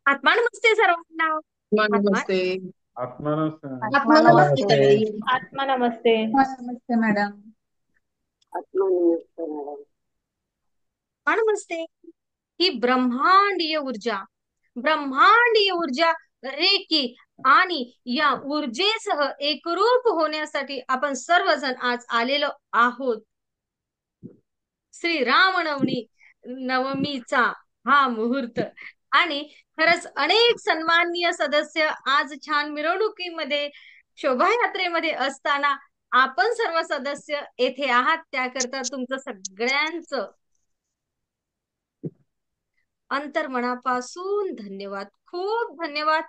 आत्मा नमस्ते सर्वांना. आत्मा नमस्ते. आत्मा आत्मा नमस्ते. नमस्ते नमस्ते. ताई. आत्मा नमस्ते. नमस्ते मॅडम. आत्मा नमस्ते मॅडम. आत्मा नमस्ते. ही ब्रह्मांडीय ऊर्जा रेकी आणि या ऊर्जेसह एकरूप होण्यासाठी आपण सर्वजण आज आलेलो आहोत. श्री रामनवमी नवमीचा हा मुहूर्त आणि खरंच अनेक सन्माननीय सदस्य आज छान मिरवणुकीमध्ये शोभायात्रेमध्ये असताना आपण सर्व सदस्य येथे आहात, त्याकरता तुमचं सगळ्यांचं अंतर्मनापासून धन्यवाद. खूप धन्यवाद.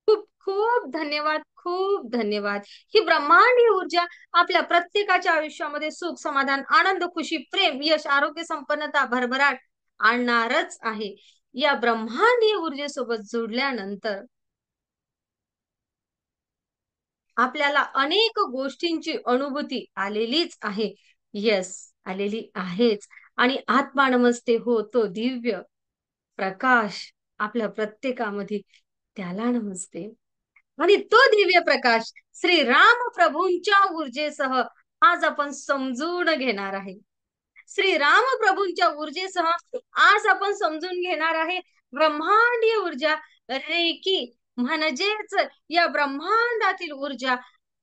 खूप खूप धन्यवाद. खूप धन्यवाद. ही ब्रह्मांडीय ऊर्जा आपल्या प्रत्येकाच्या आयुष्यामध्ये सुख, समाधान, आनंद, खुशी, प्रेम, यश, आरोग्य, संपन्नता, भरभराट आणणारच आहे. या ब्रह्मांडीय ऊर्जेसोबत जोडल्यानंतर आपल्याला अनेक गोष्टींची अनुभूती आलेलीच आहे. यस, आलेली आहेच. आणि आत्मा नमस्ते हो तो दिव्य प्रकाश आपल्या प्रत्येकामध्ये, त्याला नमस्ते. आणि तो दिव्य प्रकाश श्री राम प्रभूंच्या ऊर्जेसह आज आपण समजून घेणार आहे. श्री राम प्रभूंच्या ऊर्जेसह आज आपण समजून घेणार आहे ब्रह्मांडीय ऊर्जा रेकी, म्हणजेच या ब्रह्मांडातील ऊर्जा.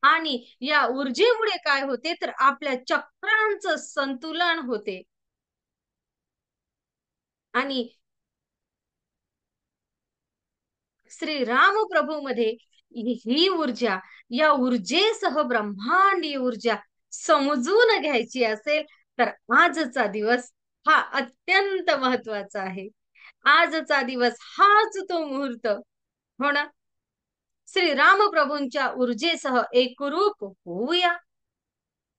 आणि या ऊर्जेमुळे काय होते तर आपल्या चक्रांचं संतुलन होते. आणि श्री राम प्रभू मध्ये ही ऊर्जा, या ऊर्जेसह ब्रह्मांडीय ऊर्जा समजून घ्यायची असेल तर आजचा दिवस हा अत्यंत महत्वाचा आहे. आजचा दिवस हाच तो मुहूर्त हो ना. श्री राम प्रभूंच्या ऊर्जेसह एकरूप होऊया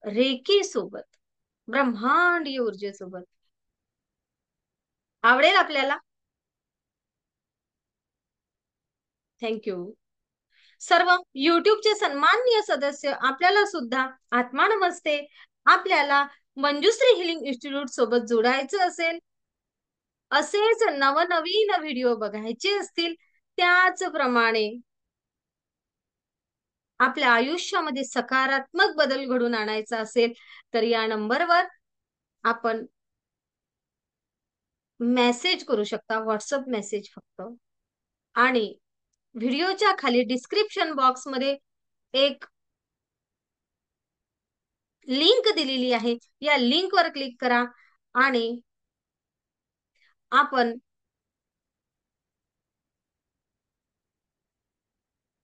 रेकी सोबत, ब्रह्मांडीय ऊर्जेसोबत. आवडेल आपल्याला? थँक्यू. सर्व युट्यूबचे सन्माननीय सदस्य आपल्याला सुद्धा आत्मा नमस्ते. आपल्याला मंजुश्री हिलिंग इन्स्टिट्यूट सोबत जोडायचं असेल, असेच नवनवीन व्हिडिओ बघायचे असतील, त्याचप्रमाणे आपल्या आयुष्यामध्ये सकारात्मक बदल घडून आणायचा असेल तर या नंबरवर आपण मेसेज करू शकता, व्हॉट्सअप मेसेज फक्त. आणि व्हिडिओच्या खाली डिस्क्रिप्शन बॉक्स मध्ये एक लिंक दिलेली आहे, या लिंकवर क्लिक करा आणि आपण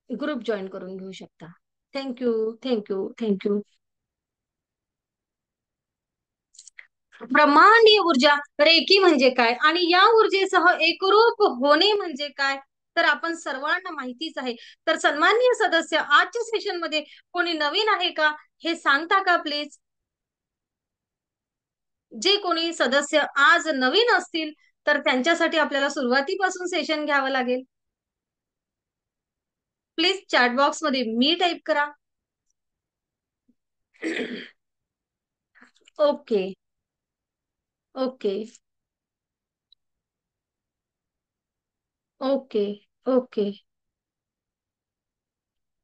ग्रुप जॉईन करून घेऊ शकता. थँक्यू. थँक्यू. थँक्यू. ब्रह्मांडीय ऊर्जा रेकी म्हणजे काय आणि या ऊर्जेसह एकरूप होणे म्हणजे काय तर आपण सर्वांना माहितीच आहे. तर सन्माननीय सदस्य आजच्या सेशन मध्ये कोणी नवीन आहे का हे सांगता का प्लीज? जे कोणी सदस्य आज नवीन असतील तर त्यांच्यासाठी आपल्याला सुरुवातीपासून सेशन घ्यावं लागेल. प्लीज चॅट बॉक्स मध्ये मी टाईप करा. ओके. ओके. ओके. ओके.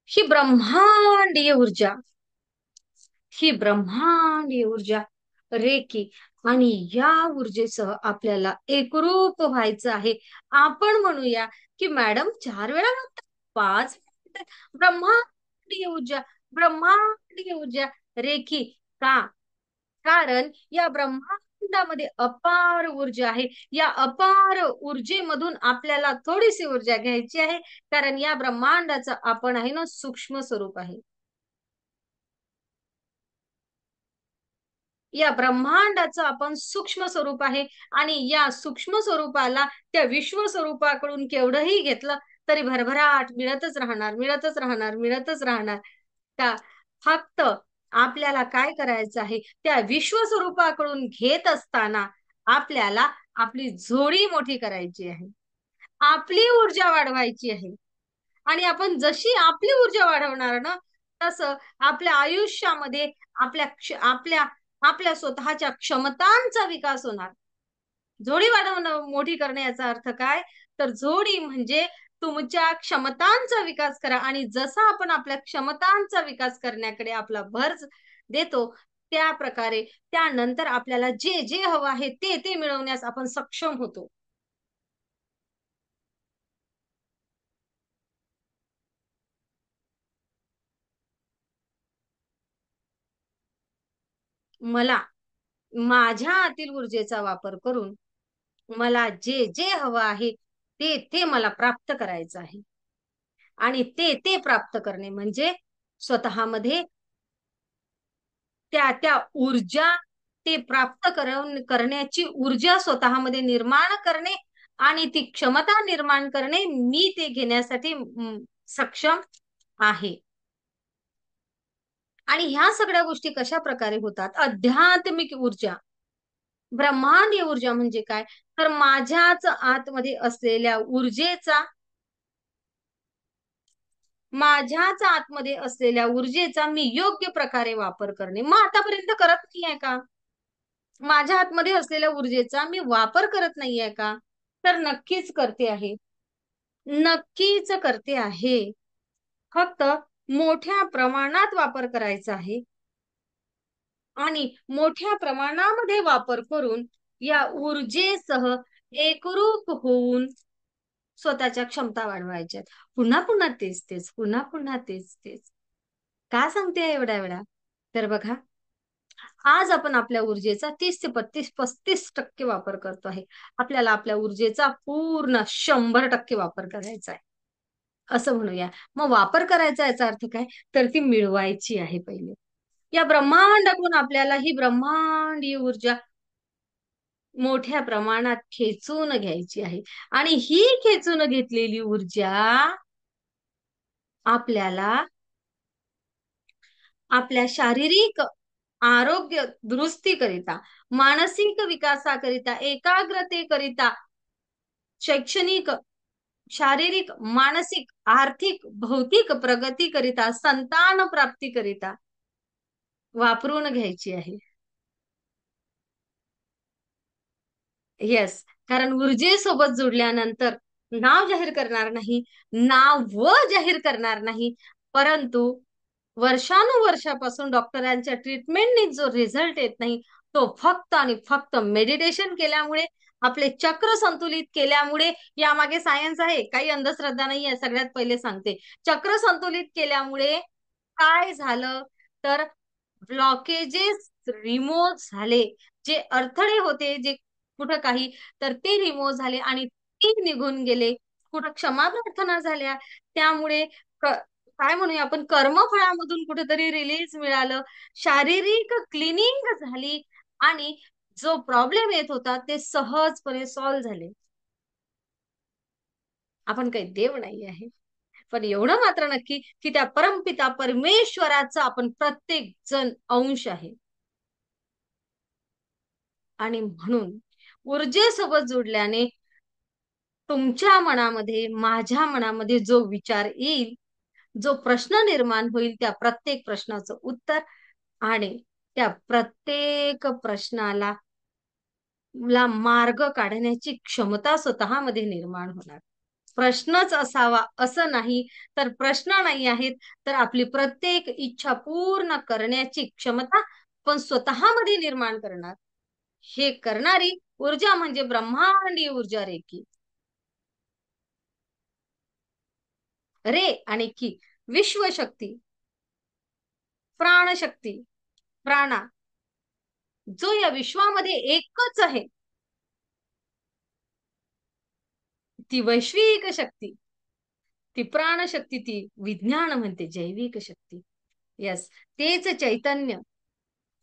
ही ब्रह्मांडीय ऊर्जा, ही ब्रह्मांडीय ऊर्जा रेकी आणि या ऊर्जेसह आपल्याला एकरूप व्हायचं आहे. आपण म्हणूया की मॅडम 4 वेळा म्हणतात, 5 म्हणतात, ब्रह्मांडीय ऊर्जा, ब्रह्मांडीय ऊर्जा रेकी का? कारण या ब्रह्मांडामध्ये अपार ऊर्जा आहे. या अपार ऊर्जेमधून आपल्याला थोडीशी ऊर्जा घ्यायची आहे, कारण या ब्रह्मांडाचं आपण आहे ना सूक्ष्म स्वरूप आहे. या ब्रह्मांडाचं आपण सूक्ष्म स्वरूप आहे आणि या सूक्ष्म स्वरूपाला त्या विश्व स्वरूपाकडून केवढंही घेतलं तरी भरभराट मिळतच राहणार, मिळतच राहणार, मिळतच राहणार. का फक्त आपल्याला काय करायचं आहे, त्या विश्व स्वरूपाकडून घेत असताना आपल्याला आपली झोळी मोठी करायची आहे, आपली ऊर्जा वाढवायची आहे. आणि आपण जशी आपली ऊर्जा वाढवणार ना तसं आपल्या आयुष्यामध्ये आपल्या आपल्या आपल्या स्वतःच्या क्षमतांचा विकास होणार. जोडी वाढवणं, मोठी करणे याचा अर्थ काय? तर जोडी म्हणजे तुमच्या क्षमतांचा विकास करा आणि जसा आपण आपल्या क्षमतांचा विकास करण्याकडे आपला भर देतो, त्या प्रकारे त्यानंतर आपल्याला जे जे हवं आहे ते ते मिळवण्यास आपण सक्षम होतो. मला माझ्या आतील ऊर्जेचा वापर करून मला जे जे हवं आहे ते ते मला प्राप्त करायचं आहे. आणि ते ते प्राप्त करणे म्हणजे स्वतःमध्ये त्या त्या ऊर्जा ते प्राप्त करण्याची ऊर्जा स्वतःमध्ये निर्माण करणे आणि ती क्षमता निर्माण करणे, मी ते घेण्यासाठी सक्षम आहे. आणि ह्या सगळ्या गोष्टी कशा प्रकारे होतात? आध्यात्मिक ऊर्जा, ब्रह्मांडीय ऊर्जा म्हणजे काय? तर माझ्याच आतमध्ये असलेल्या माझ्याच आतमध्ये असलेल्या ऊर्जेचा मी योग्य प्रकारे वापर करणे. मग आतापर्यंत करत नाहीये का? माझ्या आतमध्ये असलेल्या ऊर्जेचा मी वापर करत नाहीये का? तर नक्कीच करते आहे. नक्कीच करते आहे. फक्त मोठ्या प्रमाणात वापर करायचा आहे आणि मोठ्या प्रमाणामध्ये वापर करून या ऊर्जेसह एकरूप होऊन स्वतःच्या क्षमता वाढवायच्यात. पुन्हा पुन्हा तेच तेच, पुन्हा पुन्हा तेच तेच. का सांगते एवढ्या वेळा? तर बघा, आज आपण आपल्या ऊर्जेचा 30 ते 35 वापर करतो आहे. आपल्याला आपल्या ऊर्जेचा पूर्ण 100% वापर करायचा आहे. असं म्हणूया. मग वापर करायचा याचा अर्थ काय? तर ती मिळवायची आहे पहिले. या ब्रह्मांडातून आपल्याला ही ब्रह्मांडीय ऊर्जा मोठ्या प्रमाणात खेचून घ्यायची आहे. आणि ही खेचून घेतलेली ऊर्जा आपल्याला आपल्या शारीरिक आरोग्य दुरुस्तीकरिता, मानसिक विकासाकरिता, एकाग्रतेकरिता, शैक्षणिक, शारीरिक, मानसिक, आर्थिक, भौतिक प्रगतीकरिता, संतान प्राप्तीकरिता वापरून घ्यायची आहे. येस, कारण ऊर्जेसोबत जोडल्यानंतर नाव जाहीर करणार नाही, नाव व जाहीर करणार नाही, परंतु वर्षानुवर्षापासून डॉक्टरांच्या ट्रीटमेंटनी जो रिझल्ट येत नाही, तो फक्त आणि फक्त मेडिटेशन केल्यामुळे, आपले चक्र संतुलित केल्यामुळे, यामागे सायन्स आहे, काही अंधश्रद्धा नाही आहे. सगळ्यात पहिले सांगते, चक्र संतुलित केल्यामुळे काय झालं तर ब्लॉकेजेस रिमूव्ह झाले. जे अडथळे होते, जे कुठं काही, तर ते रिमूव्ह झाले आणि ते निघून गेले. कुठं क्षमा प्रार्थना झाल्या, त्यामुळे काय म्हणूया आपण, कर्मफळामधून कुठेतरी रिलीज मिळालं, शारीरिक क्लिनिंग झाली आणि जो प्रॉब्लेम येत होता ते सहजपणे सॉल्व्ह झाले. आपण काही देव नाही आहे, पण एवढं मात्र नक्की की त्या परमपिता परमेश्वराचा आपण प्रत्येक जण अंश आहे. आणि म्हणून ऊर्जेसोबत जोडल्याने तुमच्या मनामध्ये, माझ्या मनामध्ये जो विचार येईल, जो प्रश्न निर्माण होईल, त्या प्रत्येक प्रश्नाचं उत्तर आणि त्या प्रत्येक प्रश्नाला मार्ग काढण्याची क्षमता स्वतःमध्ये निर्माण होणार. प्रश्नच असावा असं नाही, तर प्रश्न नाही आहेत, तर आपली प्रत्येक इच्छा पूर्ण करण्याची क्षमता आपण स्वतःमध्ये निर्माण करणार. हे करणारी ऊर्जा म्हणजे ब्रह्मांडीय ऊर्जा रेकी. रे आणि की विश्वशक्ती, प्राणशक्ती, प्राणा, जो या विश्वामध्ये एकच आहे, ती वैश्विक शक्ती, ती प्राणशक्ती, ती विज्ञान म्हणते जैविक शक्ती. यस, तेच चैतन्य.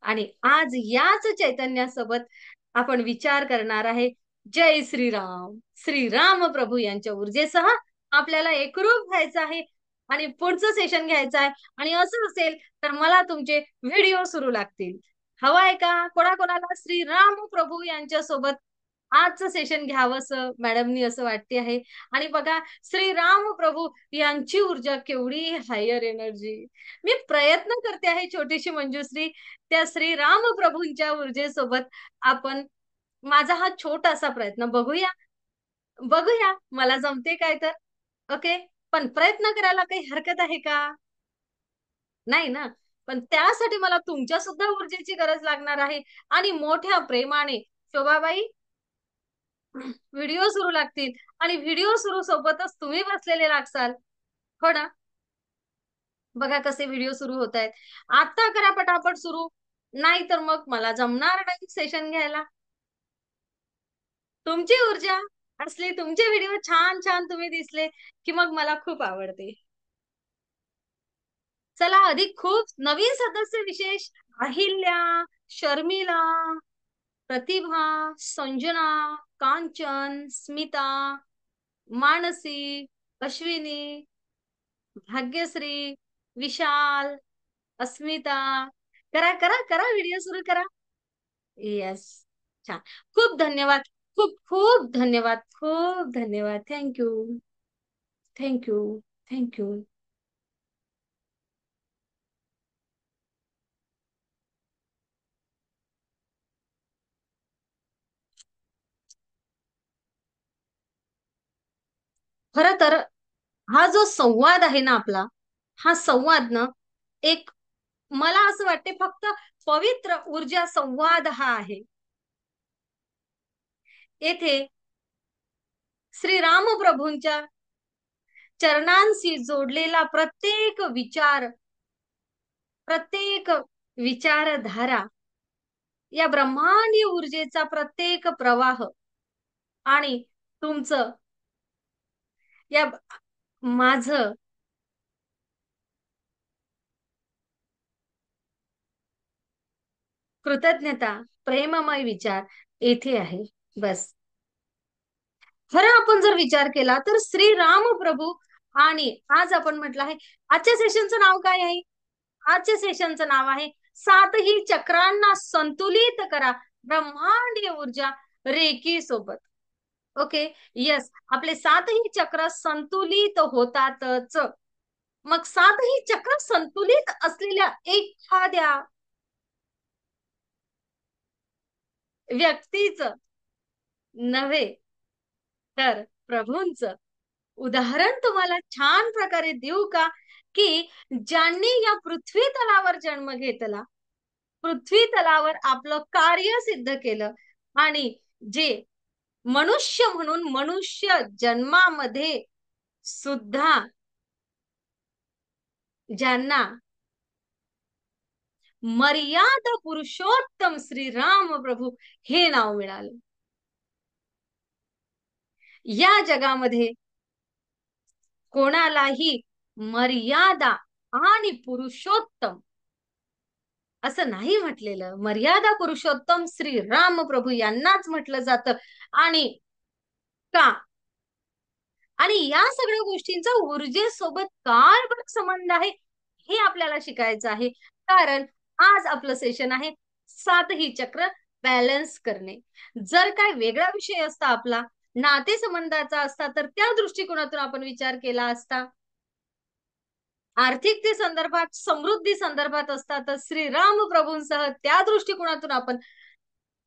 आणि आज याच चैतन्यासोबत आपण विचार करणार आहे. जय श्रीराम. श्रीराम प्रभू यांच्या ऊर्जेसह आपल्याला एकरूप व्हायचं आहे आणि पुढचं सेशन घ्यायचं आहे. आणि असं असेल तर मला तुमचे व्हिडिओ सुरू लागतील. हवाय का? कोणाकोणाला श्रीराम प्रभू यांच्या सोबत आजचं सेशन घ्यावंसं मॅडमनी असं वाटते आहे. आणि बघा, श्रीराम प्रभू यांची ऊर्जा केवढी हायर एनर्जी. मी प्रयत्न करते आहे छोटीशी मंजुश्री, त्या श्रीराम प्रभूंच्या ऊर्जेसोबत आपण माझा हा छोटासा प्रयत्न, बघूया बघूया मला जमते काय तर. ओके. पण प्रयत्न करायला काही हरकत आहे का? नाही ना. पण त्यासाठी मला तुमच्या सुद्धा ऊर्जेची गरज लागणार आहे. आणि मोठ्या प्रेमाने शोभाबाई व्हिडिओ सुरू लागतील, आणि व्हिडिओ सुरू सोबतच तुम्ही बसलेले लागसाल. हो ना. बघा कसे व्हिडिओ सुरू होत आहेत. आता करा पटापट सुरू, नाही तर मग मला जमणार नाही सेशन घ्यायला. तुमची ऊर्जा असली, तुमचे व्हिडिओ छान छान तुम्ही दिसले की मग मला खूप आवडते. चला, अधिक खूप नवीन सदस्य विशेष: अहिल्या, शर्मिला, प्रतिभा, संजना, कांचन, स्मिता, मानसी, अश्विनी, भाग्यश्री, विशाल, अस्मिता. करा करा करा, व्हिडिओ सुरू करा. येस. छान. खूप धन्यवाद. खूप खूप धन्यवाद. खूप धन्यवाद. थँक्यू. थँक्यू. थँक्यू. खर तर हा जो संवाद आहे ना आपला, हा संवाद ना, एक, मला असं वाटते फक्त पवित्र ऊर्जा संवाद हा आहे. येथे श्रीराम प्रभूंच्या चरणांशी जोडलेला प्रत्येक विचारधारा, या ब्रह्मांडीय ऊर्जेचा प्रत्येक प्रवाह, आणि तुमचं या माझं कृतज्ञता, प्रेममय विचार येथे आहे. बस. खरं आपण जर विचार केला तर श्रीराम प्रभू, आणि आज आपण म्हटलं आहे, आजच्या सेशनचं नाव काय आहे? आजच्या सेशनचं नाव आहे, सातही चक्रांना संतुलित करा ब्रह्मांडीय ऊर्जा रेकी सोबत. ओके. यस. आपले सातही चक्र संतुलित होतातच. मग सातही चक्र संतुलित असलेल्या एखाद्या व्यक्तीच नव्हे तर प्रभूंचं उदाहरण तुम्हाला छान प्रकारे देऊ का? की ज्यांनी या पृथ्वी तलावर जन्म घेतला, पृथ्वी तलावर आपलं कार्य सिद्ध केलं, आणि जे मनुष्य म्हणून मनुष्य जन्मामध्ये सुद्धा ज्यांना मर्यादा पुरुषोत्तम श्रीराम प्रभू हे नाव मिळालं. या जगामध्ये कोणालाही मर्यादा आणि पुरुषोत्तम असं नाही म्हटलेलं. मर्यादा पुरुषोत्तम श्री राम प्रभू यांनाच म्हटलं जातं. आणि का? आणि या सगळ्या गोष्टींचा ऊर्जेसोबत काय बरं संबंध आहे, हे आपल्याला शिकायचं आहे. कारण आज आपलं सेशन आहे सातही चक्र बॅलन्स करणे. जर काय वेगळा विषय असता आपला, नातेसंबंधाचा असता, तर त्या दृष्टिकोनातून आपण विचार केला असता. आर्थिकते संदर्भात, समृद्धी संदर्भात असतात, तर श्रीराम प्रभूंसह त्या दृष्टिकोनातून आपण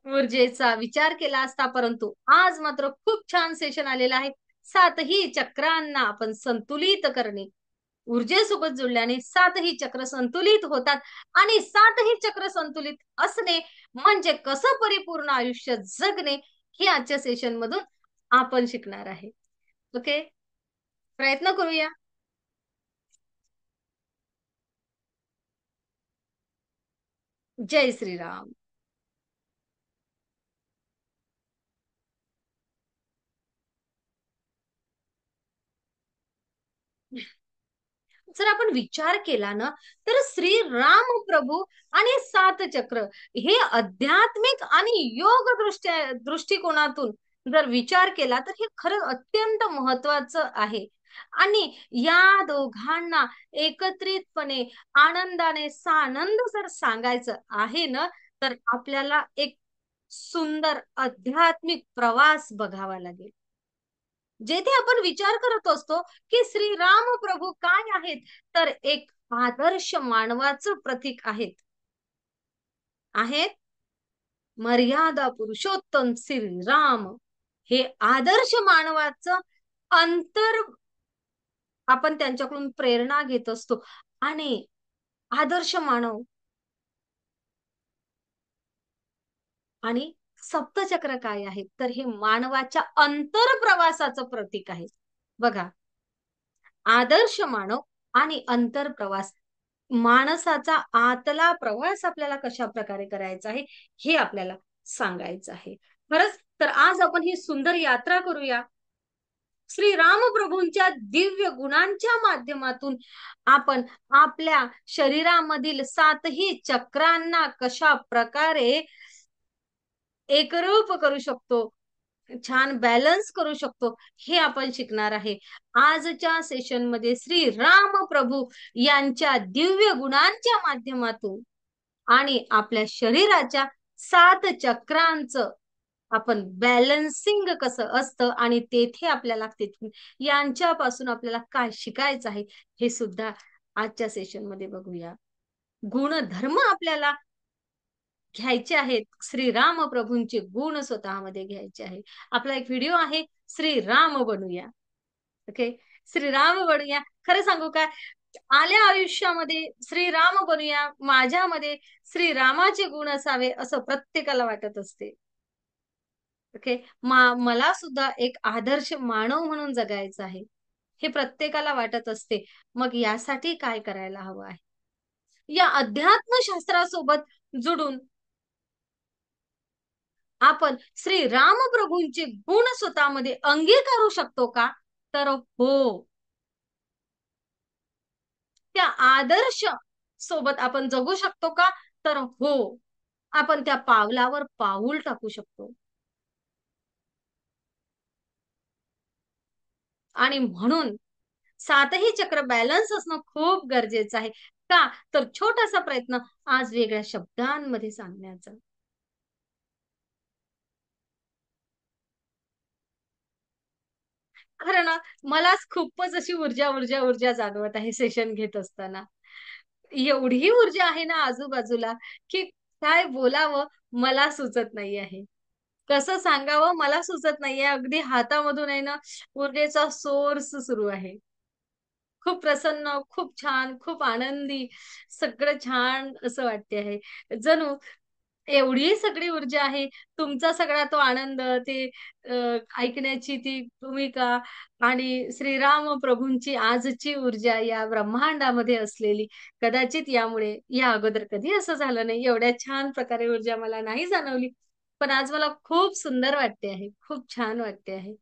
ऊर्जेचा विचार केला असता. परंतु आज मात्र खूप छान सेशन आलेलं आहे. सातही चक्रांना आपण संतुलित करणे, ऊर्जेसोबत जुळल्याने सातही चक्र संतुलित होतात. आणि सातही चक्र संतुलित असणे म्हणजे कसं परिपूर्ण आयुष्य जगणे, हे आजच्या सेशन मधून आपण शिकणार आहे. ओके. प्रयत्न करूया. जय श्रीराम. जर आपण विचार केला ना, तर श्री राम प्रभू आणि सात चक्र हे आध्यात्मिक आणि योग दृष्टिकोनातून जर विचार केला तर हे खरं अत्यंत महत्वाचं आहे. आणि या दोघांना एकत्रितपणे आनंदाने सानंद जर सांगायचं आहे ना, तर आपल्याला एक सुंदर आध्यात्मिक प्रवास बघावा लागेल. जेथे आपण विचार करत असतो की श्रीराम प्रभू काय आहेत, तर एक आदर्श मानवाचं प्रतीक आहेत. आहेत मर्यादा पुरुषोत्तम श्रीराम हे आदर्श मानवाचं अंतर आपण त्यांच्याकडून प्रेरणा घेत असतो. आणि आदर्श मानव आणि सप्तचक्र काय आहे, तर हे मानवाच्या अंतर प्रवासाचं प्रतीक आहे. बघा, आदर्श मानव आणि अंतर प्रवास, माणसाचा आतला प्रवास आपल्याला कशा प्रकारे करायचा आहे हे आपल्याला सांगायचं आहे. खरंच तर आज आपण ही सुंदर यात्रा करूया. श्री रामप्रभूंच्या दिव्य गुणांच्या माध्यमातून आपण आपल्या शरीरामधील सातही चक्रांना कशा प्रकारे एकरूप करू शकतो, छान बॅलन्स करू शकतो, हे आपण शिकणार आहे. आजच्या सेशन मध्ये श्री राम प्रभू यांच्या दिव्य गुणांच्या माध्यमातून आणि आपल्या शरीराच्या सात चक्रांचं आपण बॅलन्सिंग कसं असतं आणि तेथे आपल्याला तिथून यांच्यापासून आपल्याला काय शिकायचं आहे हे सुद्धा आजच्या सेशन मध्ये बघूया. गुणधर्म आपल्याला घ्यायचे आहेत, श्रीराम प्रभूंचे गुण स्वतःमध्ये घ्यायचे आहे. आपला एक व्हिडिओ आहे, श्रीराम बनूया. ओके, श्रीराम बनूया. खरं सांगू काय, आल्या आयुष्यामध्ये श्रीराम बनूया, माझ्यामध्ये श्रीरामाचे गुण असावे असं प्रत्येकाला वाटत असते. ओके, मला सुद्धा एक आदर्श मानव म्हणून जगायचं आहे, हे प्रत्येकाला वाटत असते. मग यासाठी काय करायला हवं आहे, या अध्यात्म शास्त्रासोबत जुडून आपण श्री रामप्रभूंचे गुण स्वतःमध्ये अंगीकारू शकतो का, तर हो. त्या आदर्श सोबत आपण जगू शकतो का, तर हो. आपण त्या पावलावर पाऊल टाकू शकतो. आणि म्हणून सातही चक्र बॅलन्स असणं खूप गरजेचं आहे. का, तर छोटासा प्रयत्न आज वेगळ्या शब्दांमध्ये सांगण्याचा. खरं ना, मलाच खूपच अशी ऊर्जा ऊर्जा ऊर्जा जाणवत आहे सेशन घेत असताना. एवढी ऊर्जा आहे ना आजूबाजूला, की काय बोलावं मला सुचत नाही आहे. कसं सांगावं मला सुचत नाहीये. अगदी हातामधून आहे ना ऊर्जेचा सोर्स सुरू आहे. खूप प्रसन्न, खूप छान, खूप आनंदी, सगळं छान असं वाटते आहे. जणू एवढी सगळी ऊर्जा आहे. तुमचा सगळा तो आनंद, ते अ, ऐकण्याची ती भूमिका आणि श्रीराम प्रभूंची आजची ऊर्जा या ब्रह्मांडामध्ये असलेली, कदाचित यामुळे या अगोदर कधी असं झालं नाही. एवढ्या छान प्रकारे ऊर्जा मला नाही जाणवली. पण आज मला खूप सुंदर वाटते आहे. खूप छान वाटते आहे.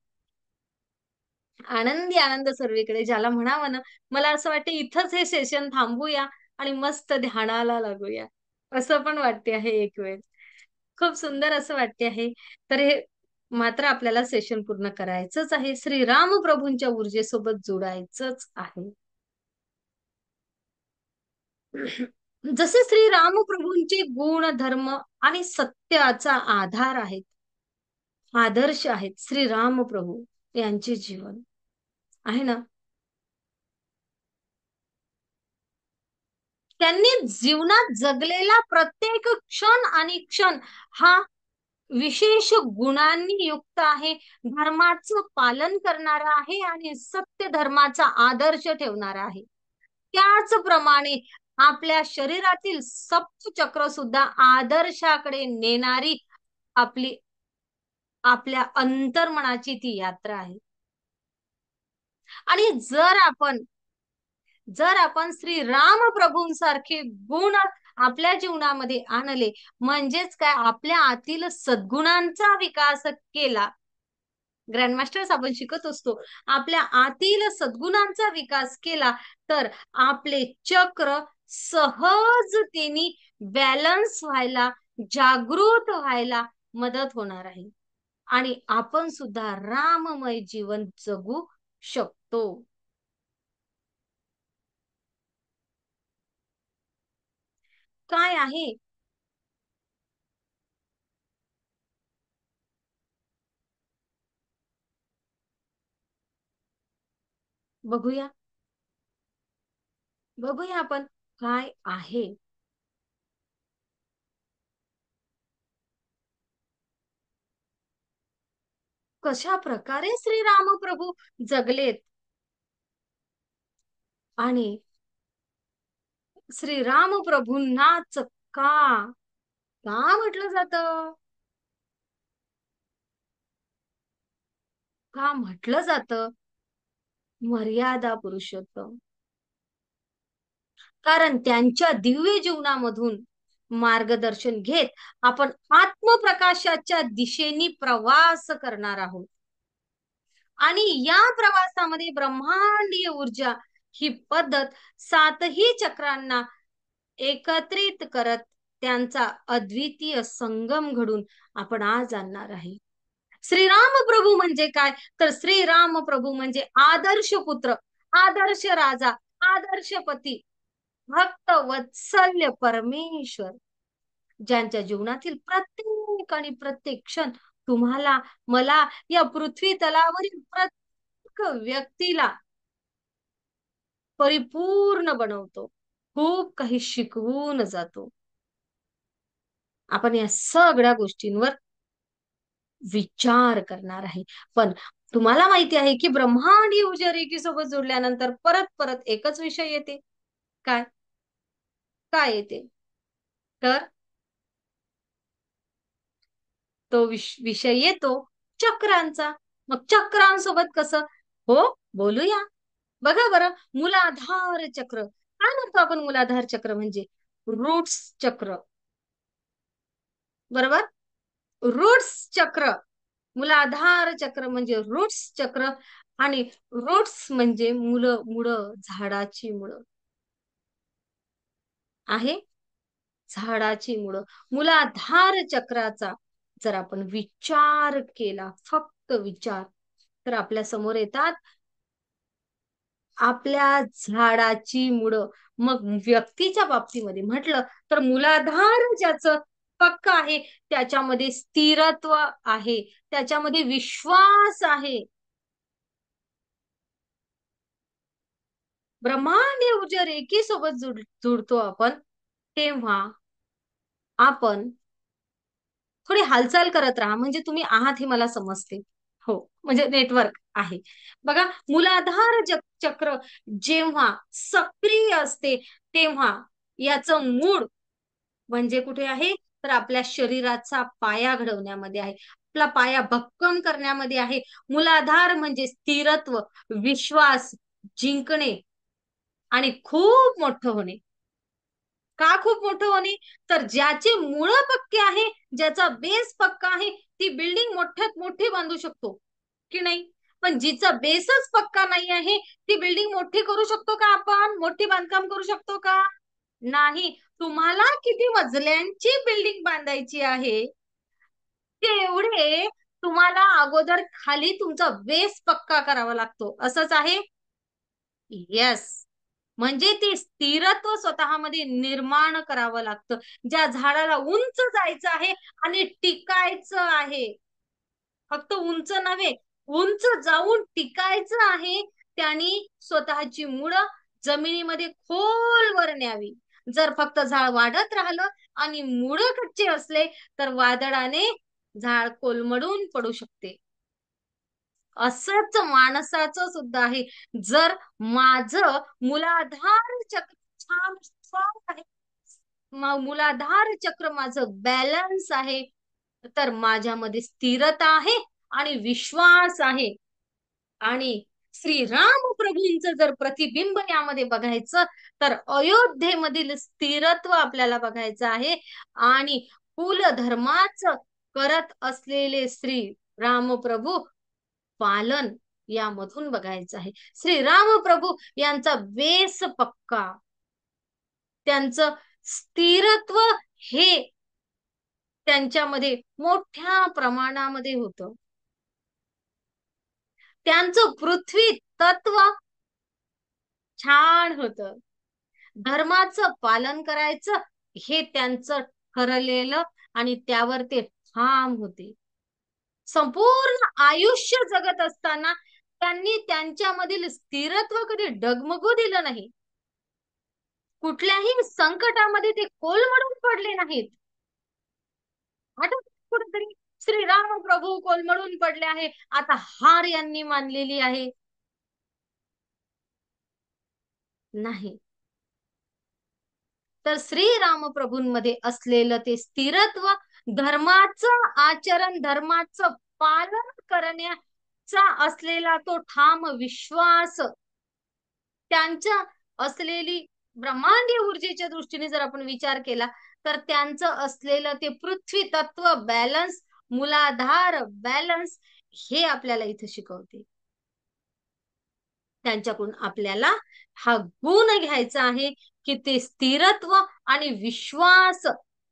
आनंदी आनंद सर्वीकडे, ज्याला म्हणावं ना, मला असं वाटतं इथंच हे सेशन थांबूया आणि मस्त ध्यानाला लागूया. असं पण वाटते आहे एक वेळ. खूप सुंदर असं वाटते आहे. तर हे मात्र आपल्याला सेशन पूर्ण करायचंच आहे. श्रीराम प्रभूंच्या ऊर्जेसोबत जोडायचंच आहे. जसे श्रीराम प्रभूंचे गुण, धर्म आणि सत्याचा आधार आहेत, आदर्श आहेत श्रीराम प्रभू यांचे जीवन, आहे ना. त्यांनी जीवनात जगलेला प्रत्येक क्षण आणि क्षण हा विशेष गुणांनी युक्त आहे, धर्माचं पालन करणारा आहे आणि सत्य धर्माचा आदर्श ठेवणारा आहे. त्याचप्रमाणे आपल्या शरीरातील सप्तचक्र सुद्धा आदर्शाकडे नेणारी आपली आपल्या अंतर्मनाची ती यात्रा आहे. आणि जर आपण श्री राम प्रभूंसारखे गुण आपल्या जीवनामध्ये आणले, म्हणजेच काय, आपल्या आतील सद्गुणांचा विकास केला. ग्रँडमास्टर्स आपण शिकत असतो, आपल्या आतील सद्गुणांचा विकास केला तर आपले चक्र सहजतेने बॅलन्स व्हायला, जागृत व्हायला मदत होणार आहे. आणि आपण सुद्धा राममय जीवन जगू शकतो. काय आहे, बघूया. बघूया आपण काय आहे. कशा प्रकारे श्रीराम प्रभू जगलेत आणि श्रीराम प्रभूंनाच का म्हटलं जातं, का म्हटलं जातं मर्यादा पुरुषोत्तम? कारण त्यांच्या दिव्य जीवनामधून मार्गदर्शन घेत आपण आत्मप्रकाशाच्या दिशेने प्रवास करणार आहोत. आणि या प्रवासामध्ये ब्रह्मांडीय ऊर्जा ही पद्धत सातही चक्रांना एकत्रित करत त्यांचा अद्वितीय संगम घडून आपण आज आणणार आहे. श्रीराम प्रभू म्हणजे काय? तर श्रीराम प्रभू म्हणजे आदर्श पुत्र, आदर्श राजा, आदर्श पती, भक्त वत्सल्य परमेश्वर, ज्यांच्या जीवनातील प्रत्येक आणि प्रत्येक क्षण तुम्हाला, मला, या पृथ्वी तलावरील प्रत्येक व्यक्तीला परिपूर्ण बनवतो, खूप काही शिकवून जातो. आपण या सगळ्या गोष्टींवर विचार करणार आहे. पण तुम्हाला माहिती आहे की ब्रह्मांडीय ऊर्जा रेखीसोबत जोडल्यानंतर परत परत एकच विषय येते. काय काय येते? तर तो विषय येतो चक्रांचा. मग चक्रांसोबत कसं? हो, बोलूया. बघा बरं, मूलाधार चक्र काय म्हणतो आपण? मूलाधार चक्र म्हणजे रूट्स चक्र, बरोबर? रूट्स चक्र, मूलाधार चक्र म्हणजे रूट्स चक्र. आणि रूट्स म्हणजे मुळं, झाडाची मुळं आहे, झाडाची मुळं. मूलाधार चक्राचा जर आपण विचार केला, फक्त विचार, तर आपल्या समोर येतात आपल्या झाडाची मुळं. मग व्यक्तीच्या बाबतीमध्ये म्हटलं तर मूलाधार ज्याचं पक्क आहे, त्याच्यामध्ये स्थिरत्व आहे, त्याच्यामध्ये विश्वास आहे. ब्रह्मांडीय ऊर्जा रेखीसोबत जुडतो आपण, तेव्हा आपण थोडी हालचाल करत राहा, म्हणजे तुम्ही आहात हे मला समजते. हो, म्हणजे नेटवर्क आहे. बघा, मूलाधार चक्र जेव्हा सक्रिय असते, तेव्हा याचं मूळ म्हणजे कुठे आहे? तर आपल्या शरीराचा पाया घडवण्यामध्ये आहे, आपला पाया भक्कम करण्यामध्ये आहे. मूलाधार म्हणजे स्थिरत्व, विश्वास जिंकणे आणि खूप मोठं होणे. का खूप मोठं होणे? तर ज्याचे मूळ पक्के आहे, ज्याचा बेस पक्का आहे, ती बिल्डिंग मोठ्यात मोठी बांधू शकतो की नाही? पण जिचा बेसच पक्का नाही आहे, ती बिल्डिंग मोठी करू शकतो का आपण? मोठी बांधकाम करू शकतो का? नाही. तुम्हाला किती मजल्यांची बिल्डिंग बांधायची आहे, तेवढे तुम्हाला अगोदर खाली तुमचा बेस पक्का करावा लागतो. असंच आहे. येस, म्हणजे ते स्थिरत्व स्वतःमध्ये निर्माण करावं लागतं. ज्या झाडाला उंच जायचं आहे आणि टिकायचं आहे, फक्त उंच नव्हे, उंच जाऊन टिकायचं आहे, त्यांनी स्वतःची मुळं जमिनीमध्ये खोलवर न्यावी. जर फक्त झाड वाढत राहिलं आणि मुळं कच्चे असले, तर वादळाने झाड कोलमडून पडू शकते. असंच माणसाचं सुद्धा आहे. जर माझं मूलाधार चक्र छान स्ट्रॉंग आहे, मूलाधार चक्र माझं बॅलन्स आहे, तर माझ्यामध्ये स्थिरता आहे आणि विश्वास आहे. आणि श्रीराम प्रभूंचं जर प्रतिबिंब यामध्ये बघायचं, तर अयोध्येमधील स्थिरत्व आपल्याला बघायचं आहे. आणि कुल धर्माचं करत असलेले श्री राम प्रभू पालन यामधून बघायचं आहे. श्रीराम प्रभू यांचा बेस पक्का, त्यांचं स्थिरत्व हे त्यांच्यामध्ये मोठ्या प्रमाणामध्ये होतं. त्यांचं पृथ्वी तत्व छान होतं. धर्माचं पालन करायचं हे त्यांचं ठरलेलं आणि त्यावर ते ठाम होते. संपूर्ण आयुष्य जगत असताना त्यांनी त्यांच्यामधील स्थिरत्व कधी डगमगू दिलं नाही. कुठल्याही संकटामध्ये ते कोलमडून पडले नाहीत. आठवत कुठेतरी श्रीराम प्रभू कोलमडून पडले आहे, आता हार यांनी मानलेली आहे. नाही, तर श्रीराम प्रभूंमध्ये असलेलं ते स्थिरत्व, धर्माचं आचरण, धर्माचं पालन करण्याचा असलेला तो ठाम विश्वास, त्यांच्या असलेली ब्रह्मांडीय ऊर्जेच्या दृष्टीने जर आपण विचार केला तर त्यांचं असलेलं ते पृथ्वी तत्व बॅलन्स, मूलाधार बॅलन्स, हे आपल्याला इथं शिकवते. त्यांच्याकडून आपल्याला हा गुण घ्यायचा आहे की ते स्थिरत्व आणि विश्वास,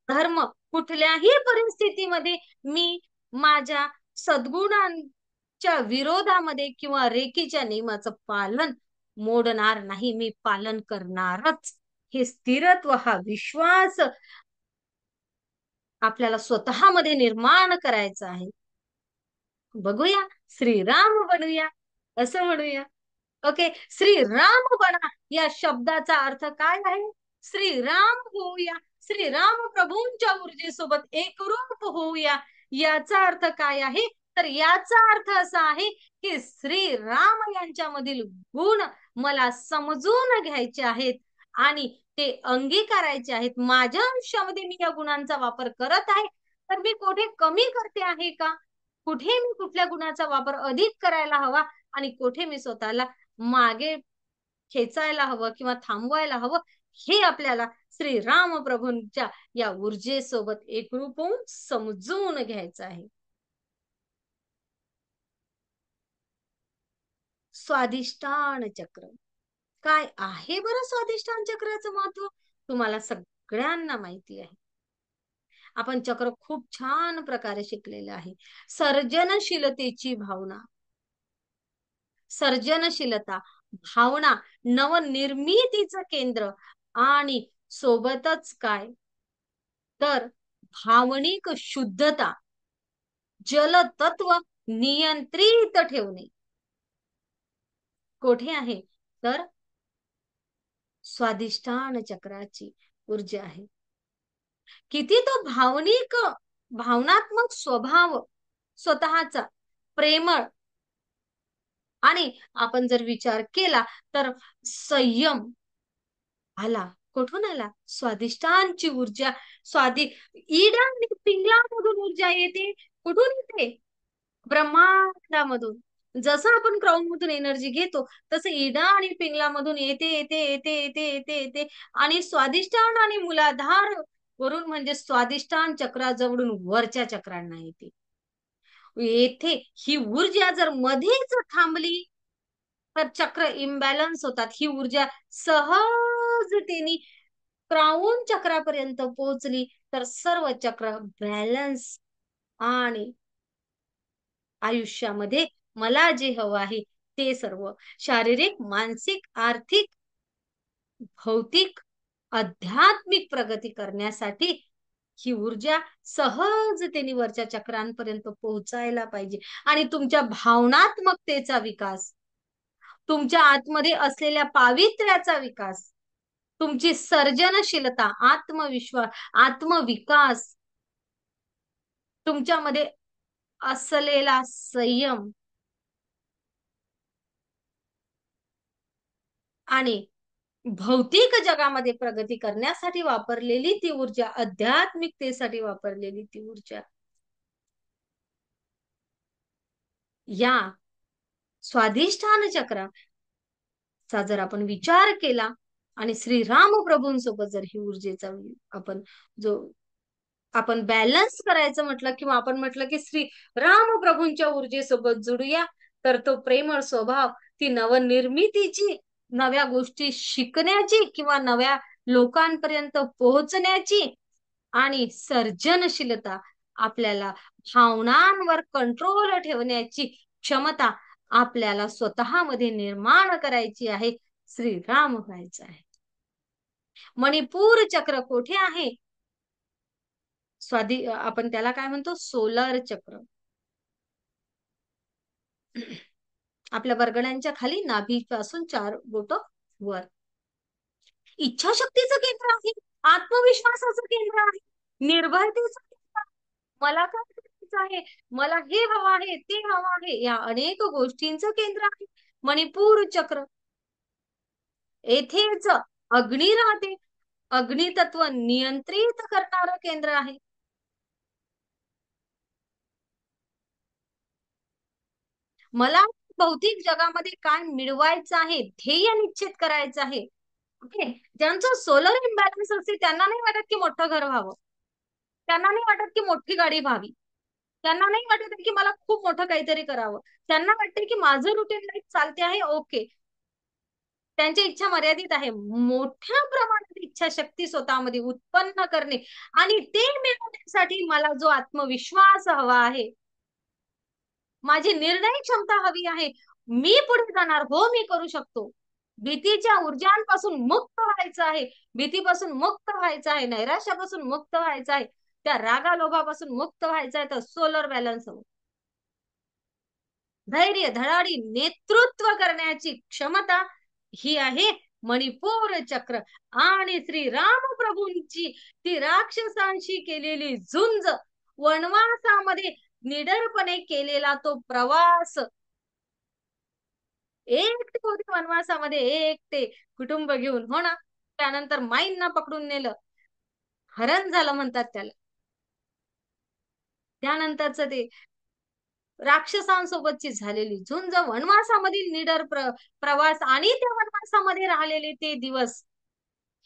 धर्म कुठल्याही परिस्थितीमध्ये मी माझ्या सद्गुणांच्या विरोधामध्ये किंवा रेकीच्या नियमाचं पालन मोडणार नाही, मी पालन करणारच. हे स्थिरत्व, हा विश्वास आपल्याला स्वतःमध्ये निर्माण करायचा आहे. बघूया, श्रीराम बनूया असं म्हणूया. ओके, श्रीराम बना या शब्दाचा अर्थ काय आहे? श्रीराम होऊया, श्रीराम प्रभूंच्या ऊर्जेसोबत एकरूप होऊया. याचा अर्थ काय आहे? तर याचा अर्थ असा आहे की श्रीराम यांच्यामधील गुण मला समजून घ्यायचे आहेत आणि ते अंगीकारायचे आहेत. माझ्या आयुष्यामध्ये मी या गुणांचा वापर करत आहे, तर मी कुठे कमी करते आहे का? कुठे मी कुठल्या गुणाचा वापर अधिक करायला हवा आणि कुठे मी स्वतःला मागे खेचायला हवं किंवा थांबवायला हवं, हे आपल्याला श्रीराम प्रभूंच्या या ऊर्जेसोबत एकरूप होऊन समजून घ्यायचं आहे. स्वाधिष्ठान चक्र काय आहे बरं? स्वाधिष्ठान चक्राचं महत्व तुम्हाला सगळ्यांना माहिती आहे. आपण चक्र खूप छान प्रकारे शिकलेलं आहे. सर्जनशीलतेची भावना, सर्जनशीलता, भावना, नवनिर्मितीचं केंद्र आणि सोबतच काय तर भावनिक शुद्धता, जलतत्व नियंत्रित ठेवणे कुठे आहे? तर स्वाधिष्ठान चक्राची ऊर्जा आहे. किती तो भावनिक, भावनात्मक स्वभाव स्वतःचा प्रेमळ, आणि आपण जर विचार केला तर संयम आला. कुठून आला? स्वाधिष्ठानची ऊर्जा. इडा आणि पिंगलामधून ऊर्जा येते. कुठून येते? ब्रह्मांडामधून. जसं आपण क्राऊन मधून एनर्जी घेतो तसं इडा आणि पिंगलामधून येते येते येते येते येते येते आणि स्वाधिष्ठान आणि मूलाधार वरून म्हणजे स्वाधिष्ठान चक्राजवळून वरच्या चक्रांना येते. येथे ही ऊर्जा जर मध्येच थांबली तर चक्र इम्बॅलन्स होतात. ही ऊर्जा सहजतेने क्राऊन चक्रापर्यंत पोहोचली तर सर्व चक्र बॅलन्स आणि आयुष्यामध्ये मला जे हवं आहे ते सर्व शारीरिक, मानसिक, आर्थिक, भौतिक, आध्यात्मिक प्रगती करण्यासाठी ही ऊर्जा सहजतेने वरच्या चक्रांपर्यंत पोहोचायला पाहिजे. आणि तुमच्या भावनात्मकतेचा विकास, तुमच्या आतमध्ये असलेल्या पावित्र्याचा विकास, तुमची सर्जनशीलता, आत्मविश्वास, आत्मविकास, तुमच्यामध्ये असलेला संयम आणि भौतिक जगामध्ये प्रगती करण्यासाठी वापरलेली ती ऊर्जा, आध्यात्मिकतेसाठी वापरलेली ती ऊर्जा, या स्वाधिष्ठान चक्राचा जर आपण विचार केला आणि श्रीराम प्रभूंसोबत जर ही ऊर्जेचा आपण जो आपण बॅलन्स करायचं म्हटलं किंवा आपण म्हटलं की श्री राम प्रभूंच्या ऊर्जेसोबत जुडूया, तर तो प्रेमळ स्वभाव, ती नवनिर्मितीची, नव्या गोष्टी शिकण्याची किंवा नव्या लोकांपर्यंत पोहोचण्याची आणि सर्जनशीलता, आपल्याला भावनांवर कंट्रोल ठेवण्याची क्षमता आपल्याला स्वतःमध्ये निर्माण करायची आहे. श्रीराम व्हायचं आहे. मणिपूर चक्र कुठे आहे? आपण त्याला काय म्हणतो? सोलर चक्र. आपल्या बरगड्यांच्या खाली नाभीपासून 4 बोट वर. इच्छाशक्तीचं केंद्र आहे, आत्मविश्वासाचं केंद्र आहे, निर्भयतेचं केंद्र आहे. मला काय करायचं आहे, मला हे हवं आहे, ते हवं आहे, या अनेक गोष्टींचं केंद्र आहे मणिपूर चक्र. येथेच अग्नी राहते. अग्नितत्व नियंत्रित करणारं केंद्र आहे. मला भौतिक जगामध्ये काय मिळवायचं आहे, ध्येय निश्चित करायचं आहे. ओके. ज्यांचं सोलर इम्बॅलन्स असते त्यांना नाही वाटत की मोठं घर व्हावं. त्यांना नाही वाटत की मोठी गाडी व्हावी. त्यांना नाही वाटत की मला खूप मोठं काहीतरी करावं. त्यांना वाटते की माझं रुटीन लाईफ चालते आहे, ओके. त्यांची इच्छा मर्यादित आहे. मोठ्या प्रमाणात इच्छाशक्ती स्वतःमध्ये उत्पन्न करणे आणि ते मिळवण्यासाठी मला जो आत्मविश्वास हवा आहे, माझी निर्णय क्षमता हवी आहे. मी पुढे जाणार, हो मी करू शकतो. भीतीच्या ऊर्जांपासून मुक्त व्हायचं आहे. भीतीपासून मुक्त व्हायचं आहे. नैराश्यापासून मुक्त व्हायचं आहे. त्या रागालोभापासून मुक्त व्हायचं आहे तर सोलर बॅलन्स हवं. धैर्य, धडाडी, नेतृत्व करण्याची क्षमता ही आहे मणिपूर चक्र. आणि श्री राम प्रभूंची ती राक्षसांशी केलेली झुंज, वनवासामध्ये निडरपणे केलेला तो प्रवास, एकटे होते वनवासामध्ये, एकटे कुटुंब घेऊन, हो ना. त्यानंतर माईंना पकडून नेलं, हरण झालं म्हणतात त्याला. त्यानंतरच ते राक्षसांसोबतची झालेली झुंज, वनवासामधील निडर प्रवास आणि त्या वनवासामध्ये राहिलेले ते दिवस,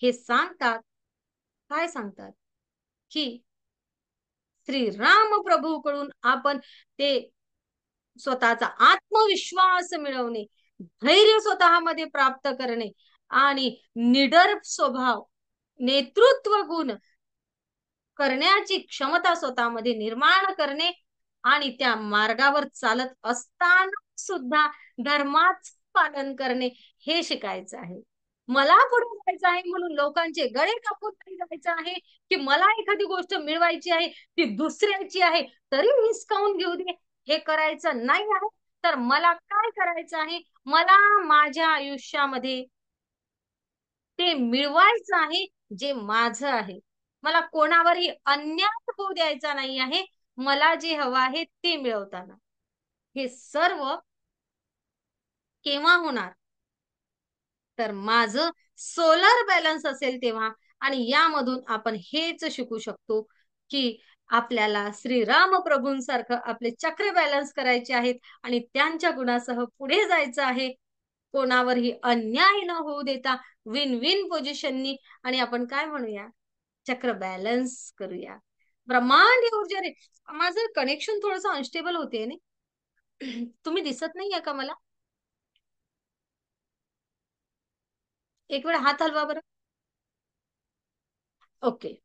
हे सांगतात, काय सांगतात, की श्री राम प्रभूकडून आपण ते स्वतःचा आत्मविश्वास मिळवणे, धैर्य स्वतःमध्ये प्राप्त करणे आणि निडर स्वभाव, नेतृत्व गुण करण्याची क्षमता स्वतःमध्ये निर्माण करणे आणि त्या मार्गावर चालत असताना सुद्धा धर्माचं पालन करणे, हे शिकायचं आहे. मला पुढे जायचं आहे म्हणून लोकांचे गळे कापून नाही जायचं आहे, की मला एखादी गोष्ट मिळवायची आहे, ती दुसऱ्याची आहे तरी हिसकावून घेऊ दे, हे करायचं नाही आहे. तर मला काय करायचं आहे, मला माझ्या आयुष्यामध्ये ते मिळवायचं आहे जे माझं आहे. मला कोणावरही अन्याय होऊ द्यायचा नाही आहे. मला जे हवं आहे ते मिळवताना. हे सर्व केव्हा होणार, तर माझं सोलर बॅलन्स असेल तेव्हा. आणि यामधून आपण हेच शिकू शकतो की आपल्याला श्रीराम प्रभूंसारखं आपले चक्र बॅलन्स करायचे आहेत आणि त्यांच्या गुणासह पुढे जायचं आहे, कोणावरही अन्याय न होऊ देता, विन विन पोझिशननी. आणि आपण काय म्हणूया, चक्र बॅलन्स करूया. ब्रह्मांड ऊर्जा रे. माझं कनेक्शन थोडस अनस्टेबल होते ना. तुम्ही दिसत नाहीये का मला? एक वेळ हात हलवा बरं. ओके.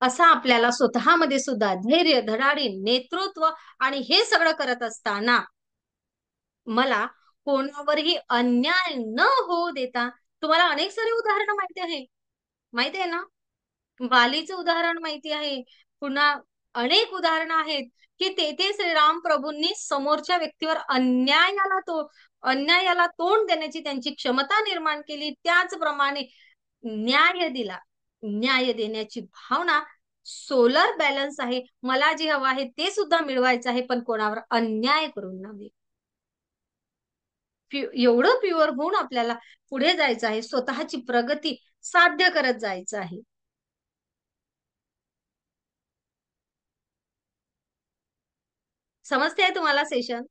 असं आपल्याला स्वतःमध्ये सुद्धा धैर्य, धडाडी, नेतृत्व आणि हे सगळं करत असताना मला कोणावरही अन्याय न होऊ देता, तुम्हाला अनेक सारी उदाहरणं माहिती आहे ना. वालीचं उदाहरण माहिती आहे. पुन्हा अनेक उदाहरणं आहेत की तेथे श्रीराम प्रभूंनी समोरच्या व्यक्तीवर अन्यायाला तोंड देण्याची त्यांची क्षमता निर्माण केली. त्याचप्रमाणे न्याय दिला. न्याय देण्याची भावना सोलर बॅलन्स आहे. मला जे हवं आहे ते सुद्धा मिळवायचं आहे, पण कोणावर अन्याय करून नव्हे. एवढं प्युअर होऊन आपल्याला पुढे जायचं आहे, स्वतःची प्रगती साध्य करत जायचं आहे. समजते तुम्हाला सेशन?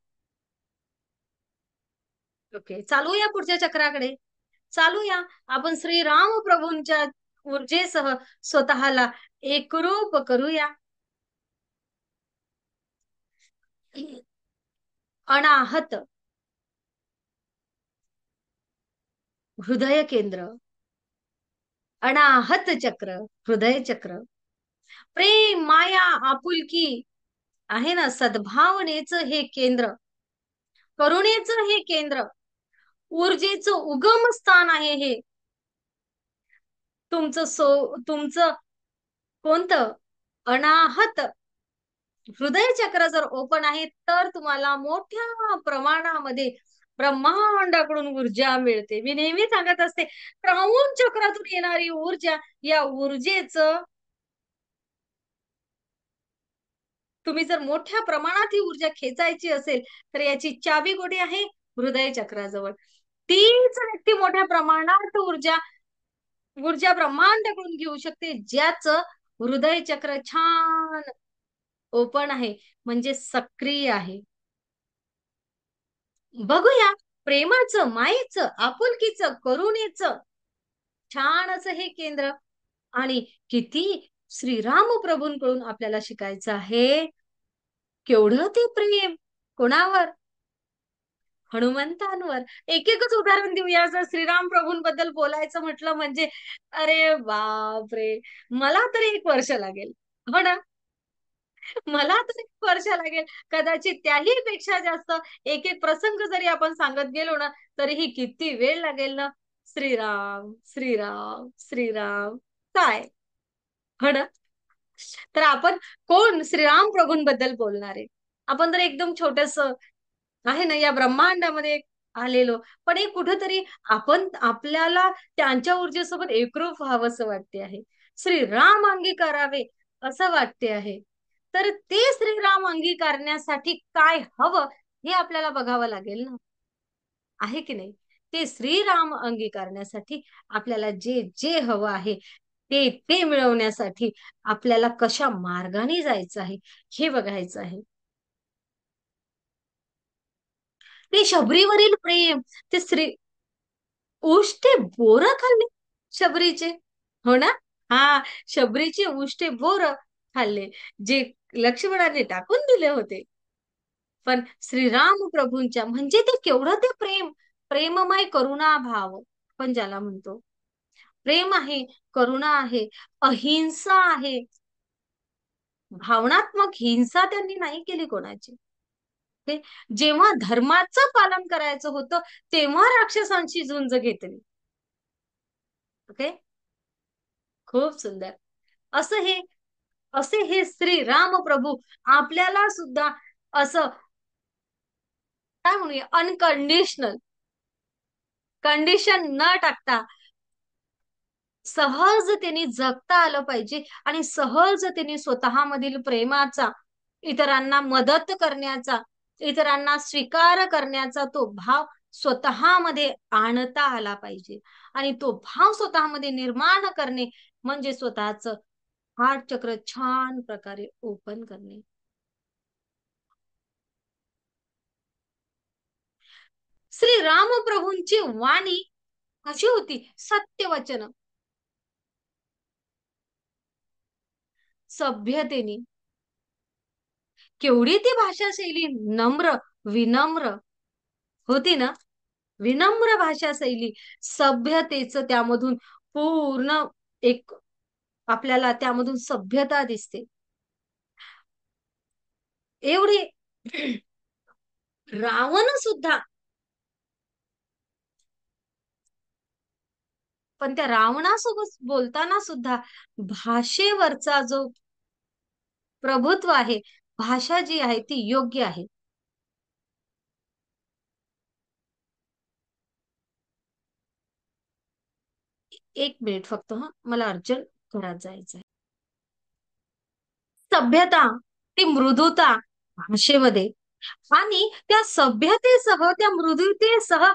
ओके, चालूया पुढच्या चक्राकडे. चालूया. आपण श्रीराम प्रभूंच्या ऊर्जेसह स्वतःला एकरूप करूया. अनाहत हृदय केंद्र, अनाहत चक्र, हृदय चक्र, प्रेम, माया, आपुलकी आहे ना, सद्भावनेचं हे केंद्र, करुणेचं हे केंद्र, ऊर्जेचं उगम स्थान आहे हे. तुमचं कोणतं? अनाहत हृदय चक्र जर ओपन आहे तर तुम्हाला मोठ्या प्रमाणामध्ये ब्रह्मांडाकडून ऊर्जा मिळते. मी नेहमी सांगत असते, क्राऊन चक्रातून येणारी ऊर्जा, या ऊर्जेचं तुम्ही जर मोठ्या प्रमाणात ही ऊर्जा खेचायची असेल तर याची चावी कुठे आहे? हृदय चक्राजवळ. तीच व्यक्ती मोठ्या प्रमाणात ऊर्जा ऊर्जा ब्रह्मांडाकडून घेऊ शकते, ज्याचं हृदय चक्र छान ओपन आहे, म्हणजे सक्रिय आहे. बघूया प्रेमाचं, मायेचं, आपुलकीचं, करुणेचं छान असं हे केंद्र. आणि किती श्रीराम प्रभूंकडून आपल्याला शिकायचं आहे. केवढं ते प्रेम कोणावर? हनुमंतांवर. एक एकच उदाहरण देऊया. जर श्रीराम प्रभूंबद्दल बोलायचं म्हटलं म्हणजे अरे बाप रे, मला तर 1 वर्ष लागेल. हो ना, मला तर 1 वर्ष लागेल. कदाचित त्याही पेक्षा जास्त. एक एक प्रसंग जरी आपण सांगत गेलो ना, तरीही किती वेळ लागेल ना. श्रीराम श्रीराम श्रीराम काय, हो ना. तर आपण कोण श्रीराम प्रभूंबद्दल बोलणार आहे. आपण तर एकदम छोटस आहे ना या ब्रह्मांडामध्ये आलेलो, पण एक कुठेतरी आपण आपल्याला त्यांच्या ऊर्जेसोबत एकरूप व्हावंसं वाटते आहे. श्रीराम अंगीकारावे असं वाटते आहे. तर ते श्रीराम अंगीकारण्यासाठी काय हवं हे आपल्याला बघावं लागेल ना, आहे की नाही. ते श्रीराम अंगीकारण्यासाठी आपल्याला जे जे हवं आहे ते ते मिळवण्यासाठी आपल्याला कशा मार्गाने जायचं आहे हे बघायचं आहे. ते शबरीवरील प्रेम, ते श्री उष्टे बोरं खाल्ले शबरीचे, हो ना. हा, शबरीचे उष्टे बोरं खाल्ले, जे लक्ष्मणाने टाकून दिले होते. पण श्रीराम प्रभूंच्या म्हणजे ते केवढं ते प्रेम, प्रेममय करुणा भाव आपण ज्याला म्हणतो. प्रेम आहे, करुणा आहे, अहिंसा आहे. भावनात्मक हिंसा त्यांनी नाही केली कोणाची. ओके. जेव्हा धर्माचं पालन करायचं होतं तेव्हा राक्षसांशी झुंज घेतली. ओके. खूप सुंदर. असं हे असे हे श्री राम प्रभू आपल्याला सुद्धा असं काय म्हणूया, अनकंडिशनल कंडिशन न टाकता सहजतेने जगता आलं पाहिजे. आणि सहजतेने स्वतःमधील प्रेमाचा, इतरांना मदत करण्याचा, इतरांना स्वीकार करण्याचा तो भाव स्वतःमध्ये आणता आला पाहिजे. आणि तो भाव स्वतःमध्ये निर्माण करणे म्हणजे स्वतःच हार्ट चक्र छान प्रकारे ओपन करणे. श्री रामप्रभूंची वाणी कशी होती? सत्यवचन, सभ्यतेने. केवढी ती भाषा शैली नम्र, विनम्र होती ना. विनम्र भाषा शैली, सभ्यतेचं त्यामधून पूर्ण एक आपल्याला त्यामधून सभ्यता दिसते. एवढी रावण सुद्धा, पण त्या रावणासोबत बोलताना सुद्धा भाषेवरचा जो प्रभुत्व आहे, भाषा जी आहे ती योग्य आहे. 1 मिनिट फक्त, हा मला अर्जंट घरात जायचंय. सभ्यता, ती मृदुता भाषेमध्ये, आणि त्या सभ्यतेसह, त्या मृदुतेसह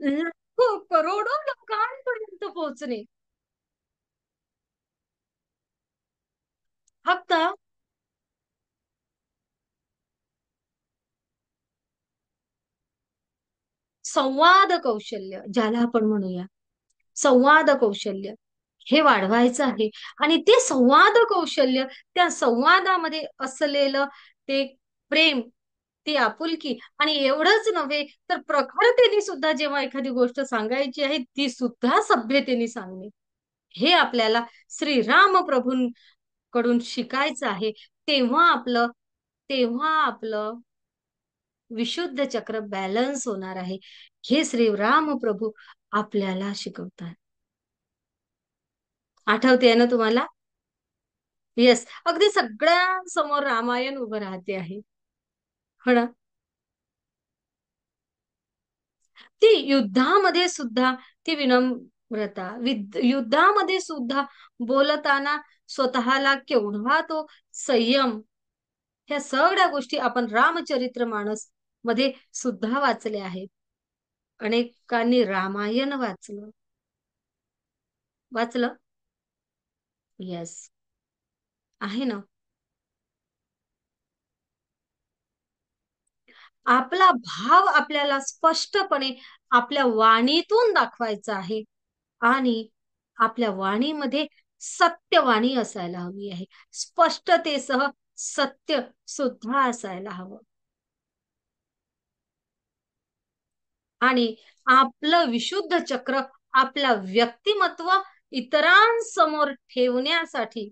लाखो करोडो लोकांपर्यंत पोहोचणे. फक्त संवाद कौशल्य ज्याला आपण म्हणूया, संवाद कौशल्य हे वाढवायचं आहे. आणि ते संवाद कौशल्य, त्या संवादामध्ये असलेलं ते प्रेम, ती आपुलकी, आणि एवढंच नव्हे तर प्रखरतेने सुद्धा जेव्हा एखादी गोष्ट सांगायची आहे ती सुद्धा सभ्यतेने सांगणे, हे आपल्याला श्रीराम प्रभूंकडून शिकायचं आहे. तेव्हा आपलं तेव्हा आपलं विशुद्ध चक्र बॅलन्स होणार आहे. हे श्रीराम प्रभू आपल्याला शिकवतात. आठवते ना तुम्हाला? येस, अगदी सगळ्यांसमोर रामायण उभं राहते आहे, हो ना. ती युद्धामध्ये सुद्धा ती विनम्रता, युद्धामध्ये सुद्धा बोलताना स्वतःला केवढा तो संयम, ह्या सगळ्या गोष्टी आपण रामचरित्र मानस मध्ये सुद्धा वाचल्या आहेत. अनेकांनी रामायण वाचलं. वाचलं? येस, आहे ना. आपला भाव आपल्याला स्पष्टपणे आपल्या वाणीतून दाखवायचा आहे आणि आपल्या वाणीमध्ये सत्यवाणी असायला हवी आहे. स्पष्टतेसह सत्य सुद्धा असायला हवं. आणि आपलं विशुद्ध चक्र, आपलं व्यक्तिमत्व इतरांसमोर ठेवण्यासाठी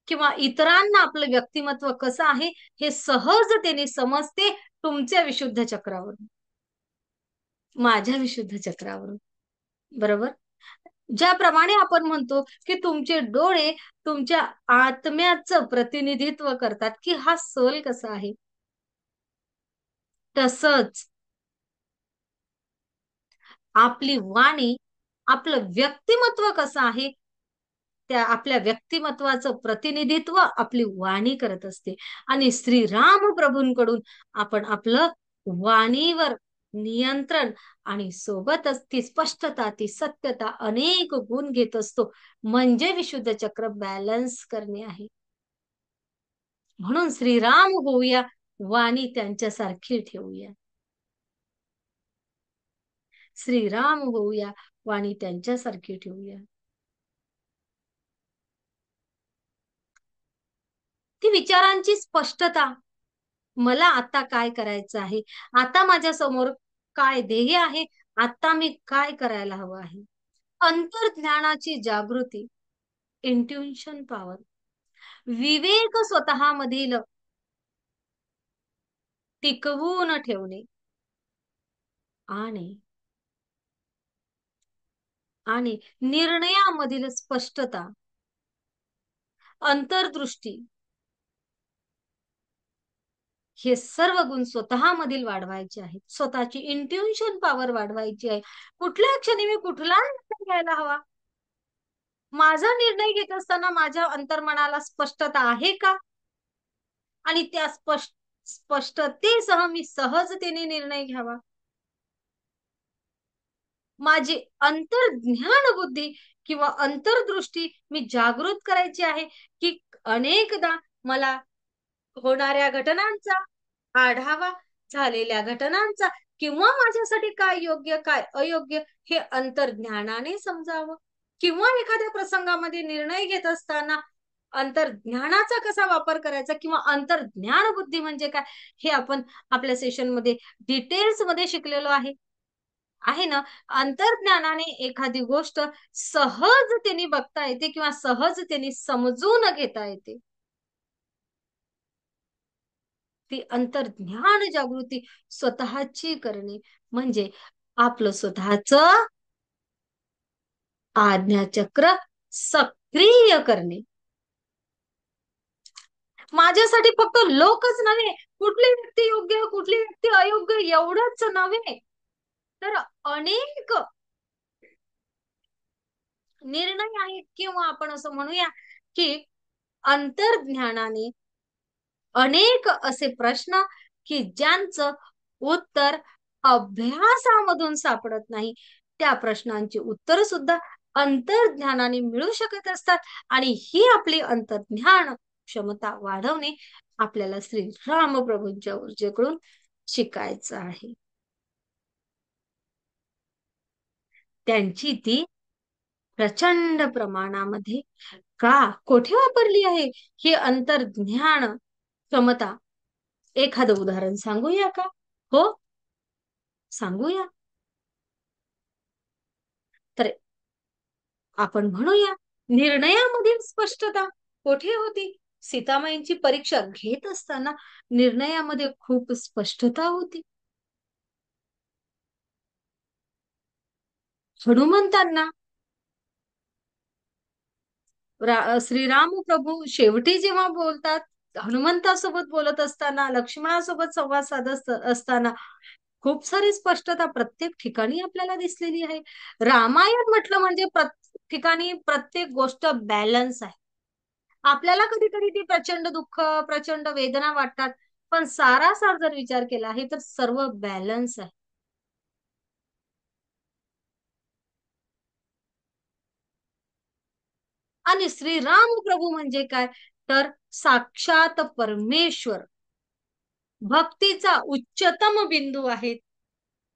किंवा इतरांना आपलं व्यक्तिमत्व कसं आहे हे सहजतेने समजते तुमच्या विशुद्ध चक्रावरून, माझ्या विशुद्ध चक्रावरून. बरोबर? ज्याप्रमाणे आपण म्हणतो की तुमचे डोळे तुमच्या आत्म्याचं प्रतिनिधित्व करतात की हा सोल कसा आहे, तसंच आपली वाणी आपलं व्यक्तिमत्व कसं आहे, त्या आपल्या व्यक्तिमत्वाचं प्रतिनिधित्व आपली वाणी करत असते. आणि श्रीराम प्रभूंकडून आपण आपलं वाणीवर नियंत्रण आणि सोबतच ती स्पष्टता, ती सत्यता, अनेक गुण घेत असतो. म्हणजे विशुद्ध चक्र बॅलन्स करणे आहे. म्हणून श्रीराम होऊया, वाणी त्यांच्यासारखी ठेवूया. श्रीराम होऊया, वाणी त्यांच्यासारखी ठेवूया. ती विचारांची स्पष्टता, मला आता काय करायचं आहे, आता माझ्या समोर काय ध्येय आहे, आता मी काय करायला हवं आहे. अंतर्ज्ञानाची जागृती, इंट्युशन पॉवर, विवेक स्वतःमधील टिकवून ठेवणे आणि आणि निर्णयामधील स्पष्टता, अंतर्दृष्टी, हे सर्व गुण स्वतःमधील वाढवायचे आहेत. स्वतःची इंट्युशन पॉवर वाढवायची आहे. कुठल्या क्षणी मी कुठला निर्णय घ्यायला हवा, माझा निर्णय घेत असताना माझ्या अंतर्मनाला स्पष्टता आहे का, आणि त्या स्पष्टतेसह मी सहजतेने निर्णय घ्यावा. माझी अंतर्ज्ञान बुद्धी किंवा अंतर्दृष्टी मी जागृत करायची आहे की अनेकदा मला होणाऱ्या घटनांचा आढावा, झालेल्या घटनांचा किंवा माझ्यासाठी काय योग्य काय अयोग्य हे अंतर्ज्ञानाने समजावं. किंवा एखाद्या प्रसंगामध्ये निर्णय घेत असताना अंतर्ज्ञानाचा कसा वापर करायचा किंवा अंतर्ज्ञान बुद्धी म्हणजे काय हे आपण आपल्या सेशनमध्ये डिटेल्स मध्ये शिकलेलो आहे ना. अंतर्ज्ञानाने एखादी गोष्ट सहजतेने बघता येते किंवा सहजतेने समजून घेता येते. ती अंतर्ज्ञान जागृती स्वतःची करणे म्हणजे आपलं स्वतःच आज्ञाचक्र सक्रिय करणे. माझ्यासाठी फक्त लोकच नव्हे, कुठली व्यक्ती योग्य कुठली व्यक्ती अयोग्य एवढंच नव्हे, तर अनेक निर्णय आहेत किंवा आपण असं म्हणूया की अंतर्ज्ञानाने अनेक असे प्रश्न की ज्यांचं उत्तर अभ्यासामधून सापडत नाही, त्या प्रश्नांची उत्तर सुद्धा अंतर्ज्ञानाने मिळू शकत असतात. आणि ही आपली अंतर्ज्ञान क्षमता वाढवणे आपल्याला श्री रामप्रभूंच्या ऊर्जेकडून शिकायचं आहे. त्यांची ती प्रचंड प्रमाणामध्ये का कोठे वापरली आहे ही अंतर्ज्ञान क्षमता. एखादं उदाहरण सांगूया का? हो, सांगूया. तर आपण म्हणूया निर्णयामधील स्पष्टता कोठे होती. सीतामाईंची परीक्षा घेत असताना निर्णयामध्ये खूप स्पष्टता होती. हनुमंतांना श्रीराम प्रभू शेवटी जेव्हा बोलतात हनुमंतासोबत बोलत असताना, लक्ष्मणासोबत संवाद साधत असताना खूप सारी स्पष्टता प्रत्येक ठिकाणी आपल्याला दिसलेली आहे. रामायण म्हटलं म्हणजे प्रत्येक ठिकाणी प्रत्येक गोष्ट बॅलन्स आहे. आपल्याला कधी कधी ती प्रचंड दुःख, प्रचंड वेदना वाटतात, पण सारासार जर विचार केला आहे तर सर्व बॅलन्स आहे. आणि श्रीराम प्रभू म्हणजे काय, तर साक्षात परमेश्वर, भक्तीचा उच्चतम बिंदू आहे.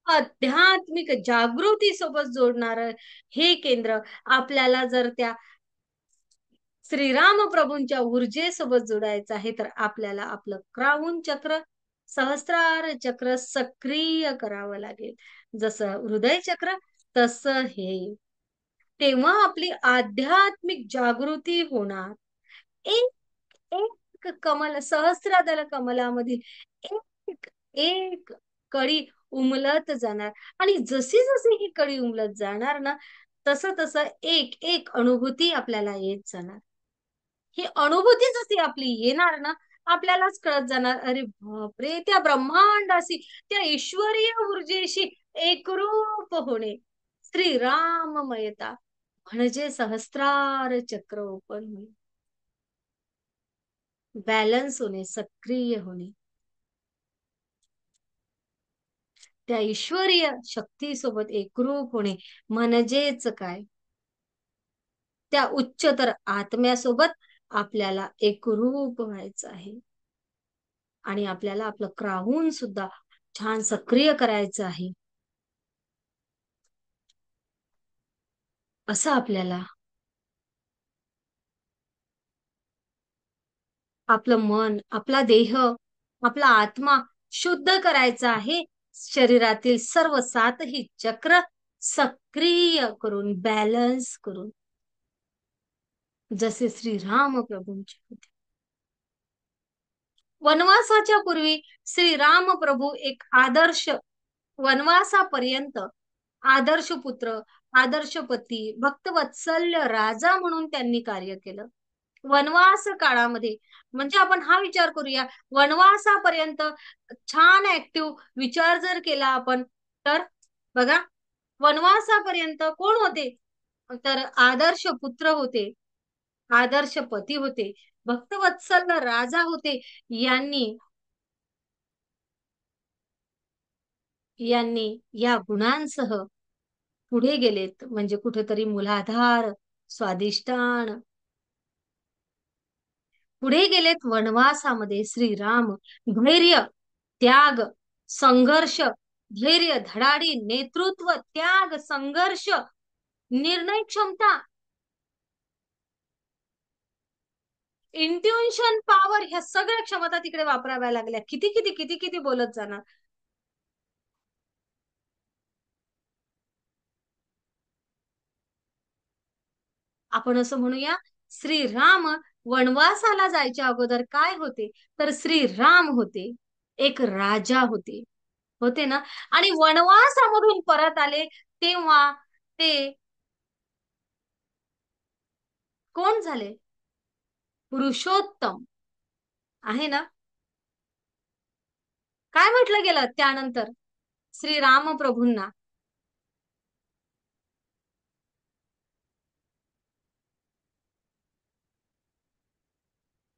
आध्यात्मिक जागृती सोबत जोडणार हे केंद्र. आपल्याला जर त्या श्रीराम प्रभूंच्या ऊर्जेसोबत जोडायचं आहे तर आपल्याला आपलं क्राऊन चक्र, सहस्त्रार चक्र सक्रिय करावं लागेल. जसं हृदय चक्र तसं हे. तेव्हा आपली आध्यात्मिक जागृती होणार. एक एक कमल, सहस्रादल कमलामधील एक एक कळी उमलत जाणार. आणि जशी जशी ही कळी उमलत जाणार ना, तसं तसं एक एक अनुभूती आपल्याला येत जाणार. ही अनुभूती जशी आपली येणार ना, आपल्यालाच कळत जाणार, अरे बापरे, त्या ब्रह्मांडाशी, त्या ईश्वरीय ऊर्जेशी एकरूप होणे, श्रीराममयता म्हणजे सहस्रार चक्र ओपन होणे, बॅलन्स होणे, सक्रिय होणे, त्या ईश्वरीय शक्तीसोबत एकरूप होणे म्हणजेच काय, त्या उच्चतर आत्म्यासोबत आपल्याला एकरूप व्हायचं आहे. आणि आपल्याला आपलं क्राऊन सुद्धा छान सक्रिय करायचं आहे. असं आपल्याला आपलं मन, आपला देह, आपला आत्मा शुद्ध करायचा आहे. शरीरातील सर्व सातही चक्र सक्रिय करून, बॅलन्स करून, जसे श्रीराम प्रभूंचे होते. वनवासाच्या पूर्वी श्रीराम प्रभू एक आदर्श, वनवासापर्यंत आदर्श पुत्र, आदर्श पती, भक्तवत्सल्य राजा म्हणून त्यांनी कार्य केलं. वनवास काळामध्ये म्हणजे आपण हा विचार करूया, वनवासापर्यंत छान ऍक्टिव्ह विचार जर केला आपण, तर बघा, वनवासापर्यंत कोण होते, तर आदर्श पुत्र होते, आदर्श पती होते, भक्तवत्सल राजा होते. यांनी यांनी या गुणांसह पुढे गेलेत. म्हणजे कुठेतरी मुलाधार, स्वादिष्टान, पुढे गेलेत वनवासामध्ये. श्रीराम धैर्य, त्याग, संघर्ष, धैर्य, धडाडी, नेतृत्व, त्याग, संघर्ष, निर्णय क्षमता, इंट्युशन पॉवर, ह्या सगळ्या क्षमता तिकडे वापराव्या लागल्या. किती किती किती किती बोलत जाणार. आपण असं म्हणूया, श्रीराम वनवासाला जायच्या अगोदर काय होते, तर श्रीराम होते, एक राजा होते, होते ना. आणि वनवासामधून परत आले तेव्हा ते कोण झाले, पुरुषोत्तम, आहे ना. काय म्हटलं गेलं त्यानंतर श्रीराम प्रभूंना,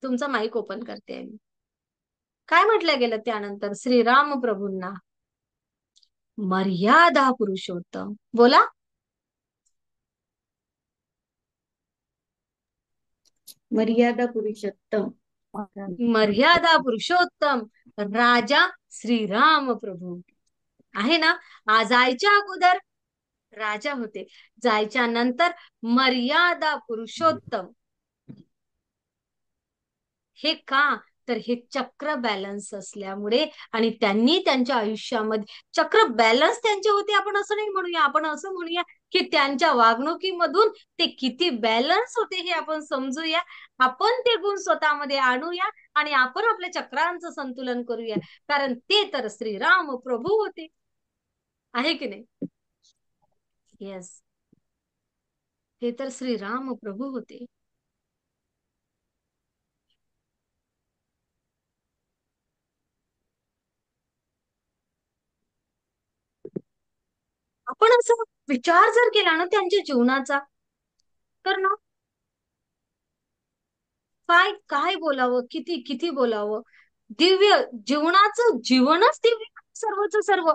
तुमचा माईक ओपन करते मी. काय म्हटलं गेलं त्यानंतर श्रीराम प्रभूंना, मर्यादा पुरुषोत्तम. बोला. मर्यादा पुरुषोत्तम. मर्यादा पुरुषोत्तम राजा श्रीराम प्रभू, आहे ना. जायच्या अगोदर राजा होते, जायच्या नंतर मर्यादा पुरुषोत्तम. हे का, तर हे चक्र बॅलन्स असल्यामुळे. आणि त्यांनी त्यांच्या आयुष्यामध्ये चक्र बॅलन्स त्यांचे होते. आपण असं नाही म्हणूया, आपण असं म्हणूया की त्यांच्या वागणुकीमधून ते किती बॅलन्स होते हे आपण समजूया. आपण ते गुण स्वतःमध्ये आणूया आणि आपण आपल्या चक्रांचं संतुलन करूया. कारण ते तर श्रीराम प्रभू होते, आहे की नाही. येस, ते तर श्रीराम प्रभू होते. आपण असं विचार जर केला ना त्यांच्या जीवनाचा, तर ना काय काय बोलावं, किती किती बोलावं. दिव्य जीवनाचं जीवनच दिव्य, सर्वच सर्व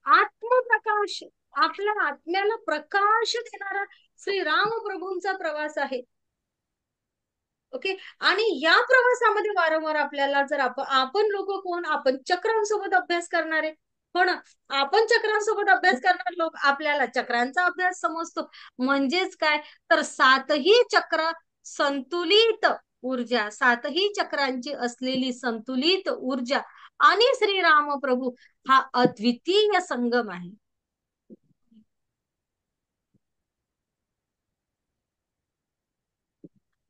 आत्मप्रकाश, आपल्या आत्म्याला प्रकाश देणारा श्रीराम प्रभूंचा प्रवास आहे. ओके. आणि या प्रवासामध्ये वारंवार आपल्याला जर आपण लोक कोण, आपण चक्रांसोबत अभ्यास करणारे हो ना. आपण चक्रांसोबत अभ्यास करणारे लोक, आपल्याला चक्रांचा अभ्यास समजतो. म्हणजेच काय, तर सातही चक्र संतुलित ऊर्जा, सातही चक्रांची असलेली संतुलित ऊर्जा आणि श्रीराम प्रभू हा अद्वितीय संगम आहे.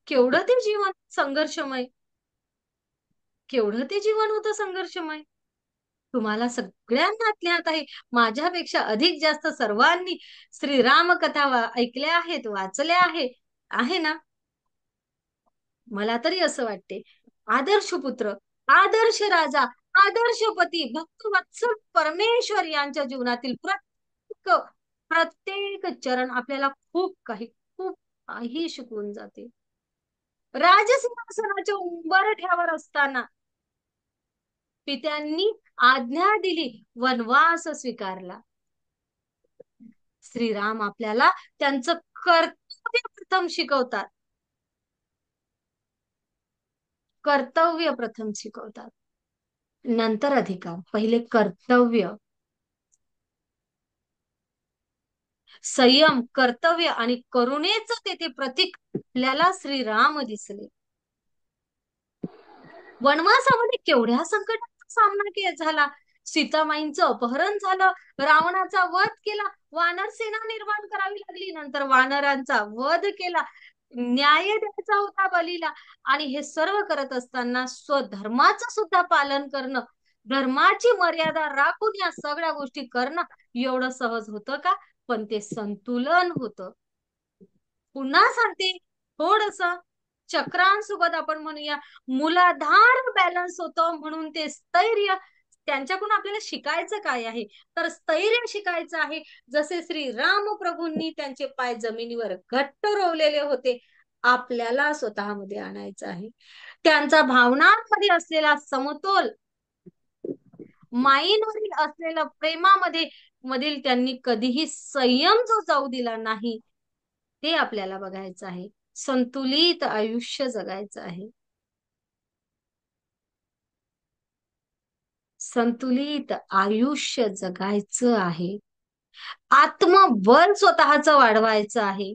केवढं ते जीवन संघर्षमय, केवढं ते जीवन होतं संघर्षमय. तुम्हाला सगळ्यांना ज्ञात आहे, माझ्यापेक्षा अधिक जास्त सर्वांनी श्रीराम कथा ऐकल्या आहेत, वाचल्या आहे ना. मला तरी असं वाटते, आदर्श पुत्र, आदर्श राजा, आदर्श पती, भक्तवत्सल परमेश्वर यांच्या जीवनातील प्रत्येक प्रत्येक चरण आपल्याला खूप काही, खूप काही शिकवून जाते. राजसिंहासनाच्या उंबरठ्यावर असताना पित्यांनी आज्ञा दिली, वनवास स्वीकारला. श्रीराम आपल्याला त्यांचं कर्तव्य प्रथम शिकवतात, कर्तव्य प्रथम शिकवतात, नंतर अधिकार. पहिले कर्तव्य, संयम, कर्तव्य आणि करुणेचं तेथे प्रतीक आपल्याला श्रीराम दिसले. वनवासामध्ये केवढ्या संकटाचा सामना झाला. सीतामाईंचं अपहरण झालं, रावणाचा वध केला, वानर सेना निर्माण करावी लागली, नंतर वानरांचा वध केला, न्याय द्यायचा होता बलीला. आणि हे सर्व करत असताना स्वधर्माचं सुद्धा पालन करणं, धर्माची मर्यादा राखून या सगळ्या गोष्टी करणं एवढं सहज होतं का? पण ते संतुलन होतं. पुन्हा सांगते, थोडस चक्रांसोबत आपण म्हणूया मुलाधार बॅलन्स होतं, म्हणून ते स्थैर्य. त्यांच्याकडून आपल्याला शिकायचं काय आहे, तर स्थैर्य शिकायचं आहे. जसे श्री राम प्रभूंनी त्यांचे पाय जमिनीवर घट्ट रोवलेले होते, आपल्याला स्वतःमध्ये आणायचं आहे. त्यांचा भावनांमध्ये असलेला समतोल, माईंवरील असलेलं प्रेमामध्ये मधील त्यांनी कधीही संयम जो जाऊ दिला नाही, ते आपल्याला बघायचं आहे. संतुलित आयुष्य जगायचं आहे, संतुलित आयुष्य जगायचं आहे. आत्मबल स्वतःचं वाढवायचं आहे,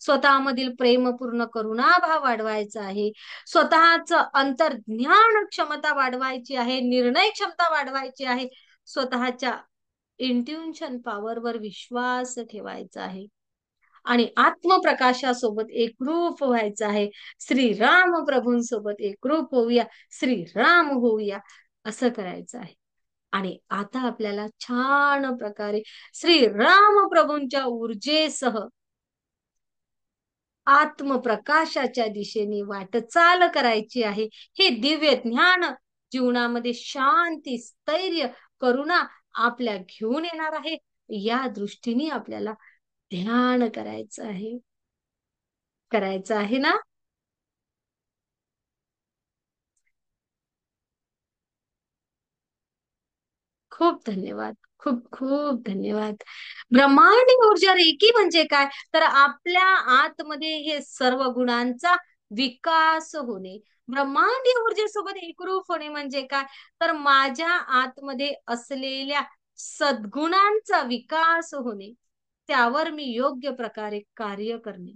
स्वतःमधील प्रेमपूर्ण करुणाभाव वाढवायचा आहे, स्वतःचं अंतर्ज्ञान क्षमता वाढवायची आहे, निर्णय क्षमता वाढवायची आहे, स्वतःच्या इंट्युशन पॉवरवर विश्वास ठेवायचा आहे आणि आत्मप्रकाशासोबत एकरूप व्हायचं आहे. श्रीराम प्रभूंसोबत एकरूप होऊया, श्रीराम होऊया, असं करायचं आहे. आणि आता आपल्याला छान प्रकारे श्रीराम प्रभूंच्या ऊर्जेसह आत्मप्रकाशाच्या दिशेने वाटचाल करायची आहे. हे दिव्य ज्ञान जीवनामध्ये शांती, स्थैर्य, करुणा आपल्या घेऊन येणार आहे. या दृष्टीने आपल्याला ध्यान करायचं आहे, करायचं आहे ना. खूप धन्यवाद, खूप खूप धन्यवाद. ब्रह्मांडी ऊर्जा रेकी म्हणजे काय, तर आपल्या आतमध्ये हे सर्व गुणांचा विकास होणे. ब्रह्मांडी ऊर्जेसोबत एकरूप होणे म्हणजे काय, तर माझ्या आतमध्ये असलेल्या सद्गुणांचा विकास होणे, त्यावर मी योग्य प्रकारे कार्य करणे.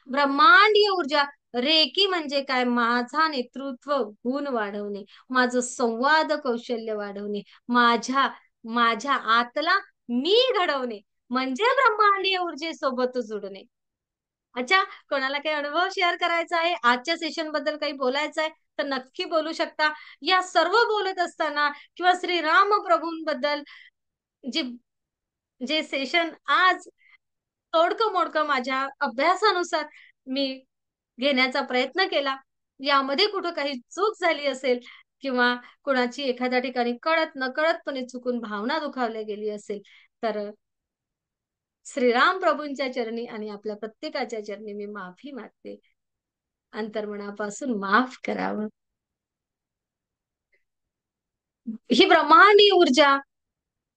ब्रह्मांडीय ऊर्जा रेकी म्हणजे काय, माझा नेतृत्व गुण वाढवणे, माझं संवाद कौशल्य वाढवणे, माझ्या माझ्या आतला मी घडवणे, म्हणजे ब्रह्मांडीय ऊर्जेसोबत जुडणे. अच्छा, कोणाला काही अनुभव शेअर करायचा आहे, आजच्या सेशन बद्दल काही बोलायचं आहे, तर नक्की बोलू शकता. या सर्व बोलत असताना किंवा श्रीराम प्रभूंबद्दल जे जे सेशन आज तोडकं मोडकं माझ्या अभ्यासानुसार मी घेण्याचा प्रयत्न केला, यामध्ये कुठं काही चूक झाली असेल किंवा कोणाची एखाद्या ठिकाणी कळत नकळतपणे चुकून भावना दुखावल्या गेली असेल, तर श्रीराम प्रभूंच्या चरणी आणि आपल्या प्रत्येकाच्या चरणी मी माफी मागते. अंतर्मनापासून माफ करावं. ही ब्रह्मांडीय ऊर्जा,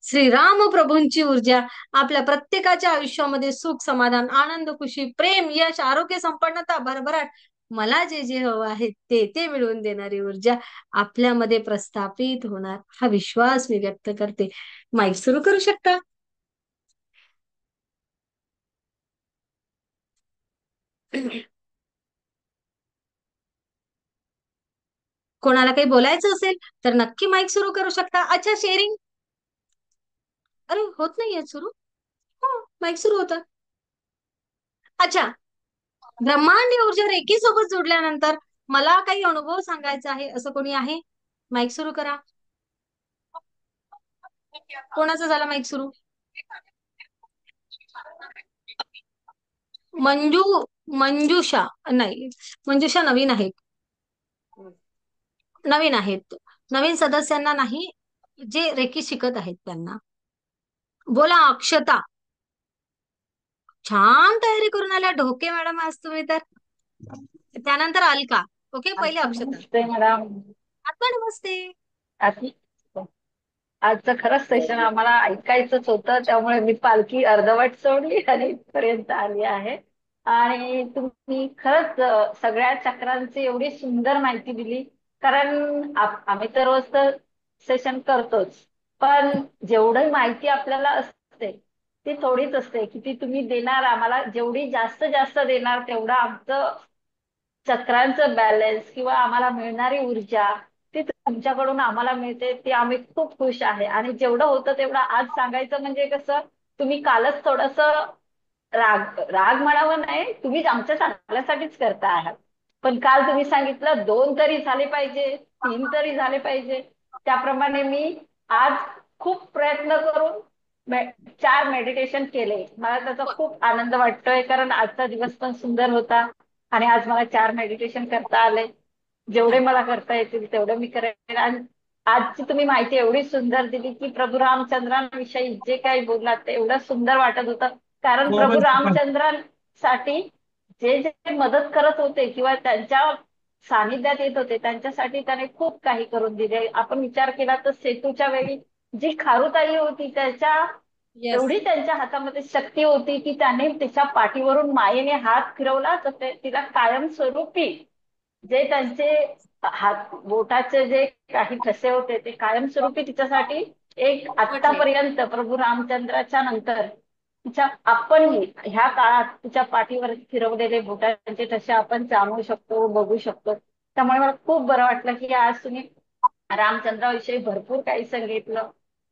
श्रीराम प्रभूंची ऊर्जा आपल्या प्रत्येकाच्या आयुष्यामध्ये सुख, समाधान, आनंद, खुशी, प्रेम, यश, आरोग्य, संपन्नता, भरभराट, मला जे जे हवं आहे ते मिळवून देणारी ऊर्जा आपल्यामध्ये प्रस्थापित होणार, हा विश्वास मी व्यक्त करते. माईक सुरू करू शकता. कोणाला काही बोलायचं असेल तर नक्की माईक सुरू करू शकता. अच्छा, शेअरिंग अरे होत नाहीये सुरू. हो, माईक सुरू होतं. अच्छा, ब्रह्मांडीय ऊर्जा रेकी सोबत जोडल्यानंतर मला काही अनुभव सांगायचा आहे असं कोणी आहे? माईक सुरू करा. कोणाचा झाला माईक सुरू? मंजू मंजुषा नाही, मंजुषा नवीन आहेत. नवीन आहेत, नवीन सदस्यांना नाही, जे रेकी शिकत आहेत त्यांना. बोला अक्षता. छान तयारी करून आल्या ढोके मॅडम आज तुम्ही तर. त्यानंतर अलका. ओके, पहिले आता अक्षता. नमस्ते मॅडम. आता नमस्ते. आधी आजचं खरंच सेशन आम्हाला ऐकायचंच होतं, त्यामुळे मी पालखी अर्धवट सोडली आणि इथपर्यंत आली आहे. आणि तुम्ही खरंच सगळ्या चक्रांची एवढी सुंदर माहिती दिली. कारण आम्ही तर रोज तर सेशन करतोच, पण जेवढी माहिती आपल्याला असते ती थोडीच असते की ती तुम्ही देणार आम्हाला. जेवढी जास्त जास्त देणार तेवढं आमचं चक्रांचं बॅलन्स किंवा आम्हाला मिळणारी ऊर्जा ती तुमच्याकडून आम्हाला मिळते, ती आम्ही खूप खुश आहे. आणि जेवढं होतं तेवढं आज सांगायचं म्हणजे कसं, तुम्ही कालच थोडस राग राग म्हणावं नाही, तुम्ही आमच्या चांगल्यासाठीच करता आहात. पण काल तुम्ही सांगितलं 2 तरी झाले पाहिजे, 3 तरी झाले पाहिजे. त्याप्रमाणे मी आज खूप प्रयत्न करून 4 मेडिटेशन केले. मला त्याचा खूप आनंद वाटतोय, कारण आजचा दिवस पण सुंदर होता आणि आज मला 4 मेडिटेशन करता आले. जेवढे मला करता येतील तेवढे मी करेन. आणि आजची तुम्ही माहिती एवढी सुंदर दिली की प्रभू रामचंद्रांविषयी जे काही बोललात ते एवढं सुंदर वाटत होतं. कारण प्रभू रामचंद्रांसाठी जे जे मदत करत होते किंवा त्यांच्या सानिध्यात येत होते त्यांच्यासाठी त्याने खूप काही करून दिले. आपण विचार केला तर सेतूच्या वेळी जी खारुताई होती त्याच्या येस. एवढी त्यांच्या हातामध्ये शक्ती होती की त्याने तिच्या पाठीवरून मायेने हात फिरवला तर तिला कायमस्वरूपी जे त्यांचे हात बोटाचे जे काही ठसे होते ते कायमस्वरूपी तिच्यासाठी एक म्हटले. आतापर्यंत प्रभू रामचंद्राच्या नंतर तिच्या आपणही ह्या काळात तिच्या पाठीवर फिरवलेले बोटांचे ठसे आपण जाणवू शकतो, बघू शकतो. त्यामुळे मला खूप बरं वाटलं की आज तुम्ही रामचंद्राविषयी भरपूर काही सांगितलं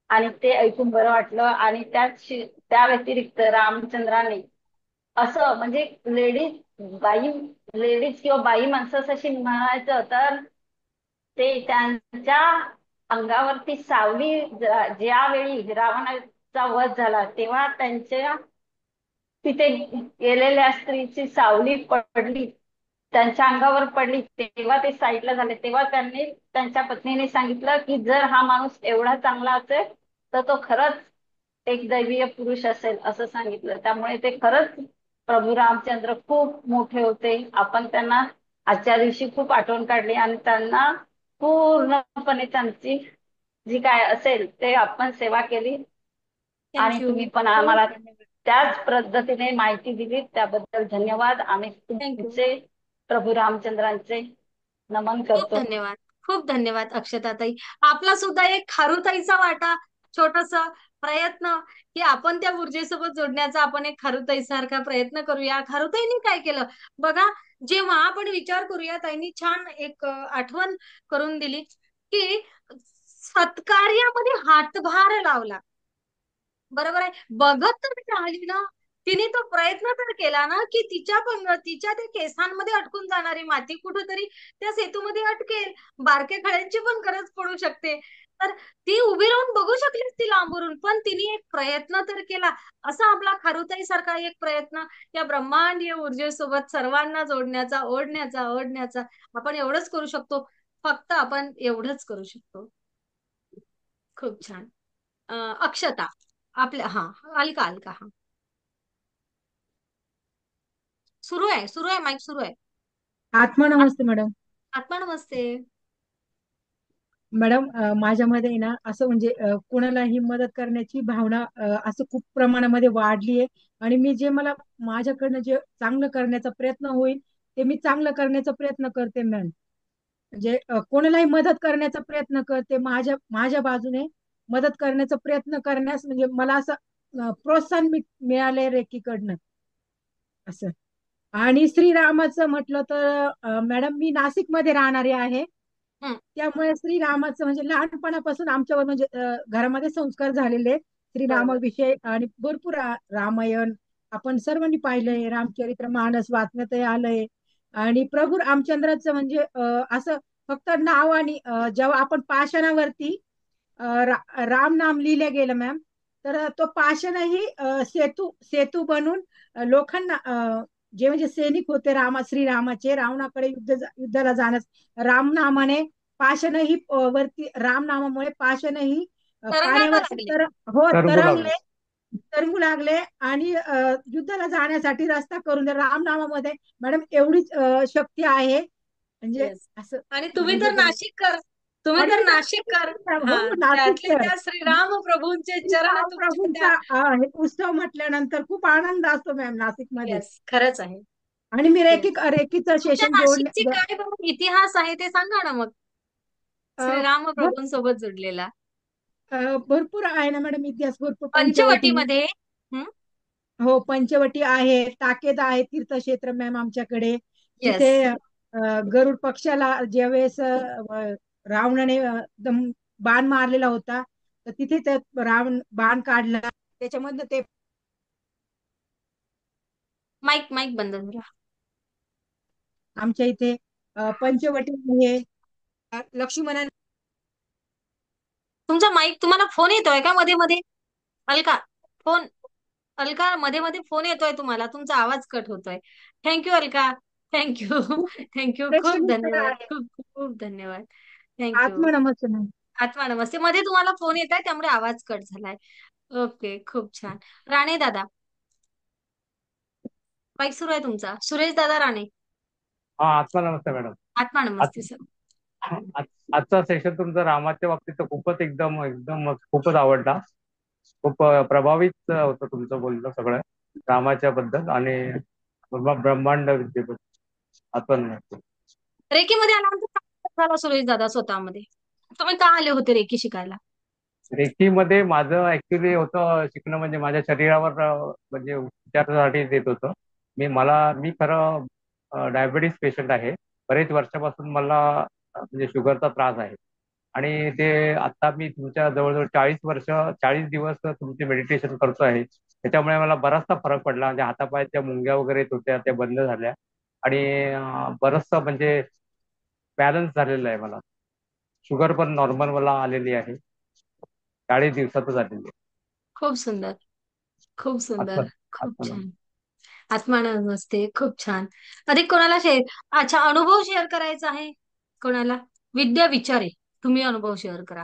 आणि ते ऐकून बरं वाटलं. आणि त्या व्यतिरिक्त रामचंद्राने असं म्हणजे बाई लेडीज किंवा बाई माणसं अशी म्हणायचं तर ते त्यांच्या अंगावरती सावली ज्यावेळी रावणाचा वध झाला तेव्हा त्यांच्या तिथे गेलेल्या स्त्रीची सावली पडली, त्यांच्या अंगावर पडली, तेव्हा ते साईडला झाले. तेव्हा त्यांनी त्यांच्या पत्नीने सांगितलं की जर हा माणूस एवढा चांगला असेल तर तो खरंच एक दैवीय पुरुष असेल असं सांगितलं. त्यामुळे ते खरंच प्रभू रामचंद्र खूप मोठे होते. आपण त्यांना आजच्या दिवशी खूप आठवण काढली आणि त्यांना पूर्णपणे त्यांची जी काय असेल ते आपण सेवा केली. आणि थँक्यू. तुम्ही पण खूप आम्हाला धन्यवाद. त्याच पद्धतीने माहिती दिली त्याबद्दल धन्यवाद. आम्ही थँक्यू. तुमचे प्रभू रामचंद्रांचे नमन खूप करतो. धन्यवाद. खूप धन्यवाद अक्षताताई. आपला सुद्धा एक खारुताईचा वाटा, छोटस प्रयत्न की आपण त्या ऊर्जेसोबत जोडण्याचा आपण एक खारुताई सारखा प्रयत्न करूया. खारुताईंनी काय केलं बघा, जेव्हा आपण विचार करूया, ताईंनी छान एक आठवण करून दिली की सत्कार्यामध्ये हातभार लावला. बरोबर आहे, बघत तर राहिली ना. तिने तो प्रयत्न तर केला ना की तिच्या त्या केसांमध्ये अटकून जाणारी माती कुठेतरी त्या सेतूमध्ये अटकेल. बारक्या खड्यांची पण गरज पडू शकते. तर ती उभी राहून बघू शकली असती लांबून, पण तिने एक प्रयत्न तर केला. असा आपला खारुताई सारखा एक प्रयत्न या ब्रह्मांडीय ऊर्जेसोबत सर्वांना जोडण्याचा, ओढण्याचा आपण एवढंच करू शकतो. फक्त आपण एवढंच करू शकतो. खूप छान. अक्षता, आपल्या हा, अलका अलका हा, सुरू आहे, माईक सुरू आहे. आत्मा नमस्ते मॅडम. आत्मा नमस्ते. मॅडम, माझ्यामध्ये ना असं म्हणजे कोणालाही मदत करण्याची भावना असं खूप प्रमाणामध्ये वाढली आहे. आणि मी जे मला माझ्याकडनं जे चांगलं करण्याचा प्रयत्न होईल ते मी चांगलं करण्याचा प्रयत्न करते मॅम. म्हणजे कोणालाही मदत करण्याचा प्रयत्न करते, माझ्या माझ्या बाजूने मदत करण्याचा प्रयत्न करण्यास म्हणजे मला असं प्रोत्साहन मिळालंय रेकीकडनं असं. आणि श्रीरामाचं म्हटलं तर मॅडम मी नाशिकमध्ये राहणारी आहे. हं, त्यामुळे श्रीरामाचं म्हणजे लहानपणापासून आमच्यावर म्हणजे घरामध्ये संस्कार झालेले आहेत. बरोबर. श्रीरामाविषयी आणि भरपूर रामायण आपण सर्वांनी पाहिलंय, रामचरित्र मानस वाचण्यातही आलंय. आणि प्रभू रामचंद्राचं म्हणजे असं फक्त नाव आणि जेव्हा आपण पाषाणावरती राम नाम लिहिलं गेलं मॅम, तर तो पाषाणही सेतू सेतू बनून लोकांना जे म्हणजे सैनिक होते श्रीरामाचे रावणाकडे युद्धाला जाण्यास राम नामाने पाषाणही वरती राम नामामुळे पाषाणही तरंगायला पाण्यावरती लागले. हो तरंगू लागले. तरंगू लागले. आणि युद्धाला जाण्यासाठी रस्ता करून दिला. राम नामामध्ये मॅडम एवढीच शक्ती आहे म्हणजे येस. असं आणि तुम्ही म्हणजे तर नाशिककर, तुम्ही आणि तर मी तर नाशिककर. हो हा, त्यातले नाशिककर. त्या श्रीराम प्रभूंचे चरण तुमच्या त्या. प्रभूंचा हे उत्सव म्हटल्यानंतर खूप आनंद असतो मॅम नाशिकमध्ये. येस, खरंच आहे. आणि मी येस. रेकीचं तुमच्या सेशन नाशिकची काय बरं इतिहास आहे ते सांगा ना मग, श्रीराम भर- प्रभूंसोबत जुडलेला. भरपूर आहे ना मॅडम इतिहास, भरपूर पंचवटी. पंचवटीमध्ये. हं. हो, पंचवटी आहे, टाकेद आहे तीर्थक्षेत्र मॅम आमच्याकडे. जिथे येस. गरुड पक्षाला ज्यावेळेस रावणाने बाण मारलेला होता, तर तिथे ते रावण बाण काढला त्याच्यामधनं ते माईक माईक बंद करा. आमच्या इथे पंचवटी आहे. लक्ष्मणाने तुमचा माईक, तुम्हाला फोन येतोय का मध्ये मध्ये? अलका, फोन, अलका, मध्ये मध्ये फोन येतोय तुम्हाला, तुमचा आवाज कट होतोय. Thank you Alka, thank you. खूप थँक्यू, खूप प्रेक्षणीय स्थळ धन्यवाद, आहे. खूप खूप धन्यवाद. थँक्यू. आत्मनमस्ते मॅम. आत्मा नमस्ते. मध्ये तुम्हाला फोन येत आहे त्यामुळे आवाज कट झालाय. ओके, खूप छान. राणे दादा, माईक सुरू आहे तुमचा. सुरेश दादा राणे. हा, आत्मा नमस्ते मॅडम. आत्मा नमस्ते सर. आजचा सेशन तुमचा रामाच्या बाबतीत तर खूपच एकदम एकदम खूपच आवडला. खूप प्रभावित होतं तुमचं बोलणं सगळं रामाच्या बद्दल आणि ब्रह्मांड विद्येबद्दल. आत्मा नमस्ते. रेकीमध्ये आल्यानंतर काय झाला सुरेश दादा स्वतःमध्ये? तुम्ही का आले होते रेकी शिकायला? रेकीमध्ये माझं ऍक्च्युली होतं शिकणं म्हणजे माझ्या शरीरावर म्हणजे उपचारासाठी देत होतं. मी खरं डायबिटीस पेशंट आहे. बरेच वर्षापासून मला म्हणजे शुगरचा त्रास आहे. आणि ते आता मी तुमच्या जवळजवळ 40 दिवस तुमचे मेडिटेशन करतो आहे. त्याच्यामुळे मला बराचसा फरक पडला. म्हणजे हातापायाच्या मुंग्या वगैरे येत होत्या त्या बंद झाल्या. आणि बरचसं म्हणजे बॅलन्स झालेलं आहे मला. शुगर पण नॉर्मल मला आलेली आहे. 40 दिवसातच आलेली आहे. खूप सुंदर, खूप आत्मा सुंदर, खूप आत्मा छान. आत्मा नमस्ते, खूप छान. अधिक कोणाला शेअर, अच्छा, अनुभव शेअर करायचा आहे कोणाला? विद्या विचारे, तुम्ही अनुभव शेअर करा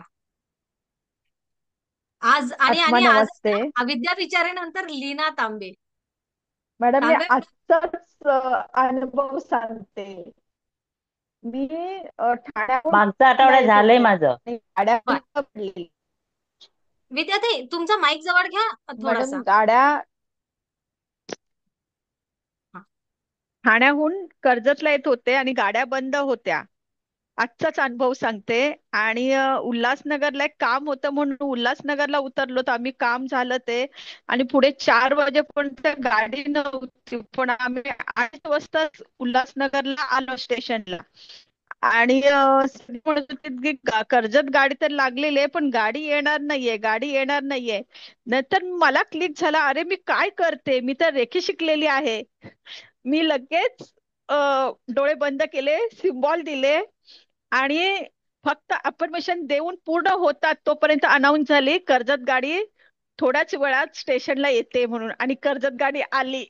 आज. आणि आत्मा आणि आज नमस्ते विद्या विचारे नंतर लीना तांबे. मॅडम. मी तांबे. आजचाच अनुभव सांगते. मी ठाण्याहून मागचा मुंबईला आठवडा येत झालंय होते माझं. आणि गाड्या बर, बंद पडली. विद्यार्थी तुमचा माईक जवळ घ्या मॅडम, थोडासा. हा. ठाण्याहून कर्जतला येत होते आणि गाड्या बंद होत्या. आजचाच अनुभव सांगते. आणि उल्हासनगरला एक काम होतं म्हणून उल्हासनगरला उतरलो, तर आम्ही काम झालं ते. आणि पुढे 4 वाजेपर्यंत गाडी नव्हती, पण आम्ही 8 वाजता उल्हासनगरला आलो स्टेशनला. आणि सगळे म्हणत होते की कर्जत गाडी तर लागलेली आहे, पण गाडी येणार नाहीये, गाडी येणार नाहीये. नंतर मला क्लिक झाला, अरे मी काय करते, मी तर रेखी शिकलेली आहे. मी लगेच डोळे बंद केले, सिम्बॉल दिले. आणि फक्त अफर्मेशन देऊन पूर्ण होतात तोपर्यंत अनाऊन्स झाली, कर्जत गाडी थोड्याच वेळात स्टेशनला येते म्हणून. आणि कर्जत गाडी आली.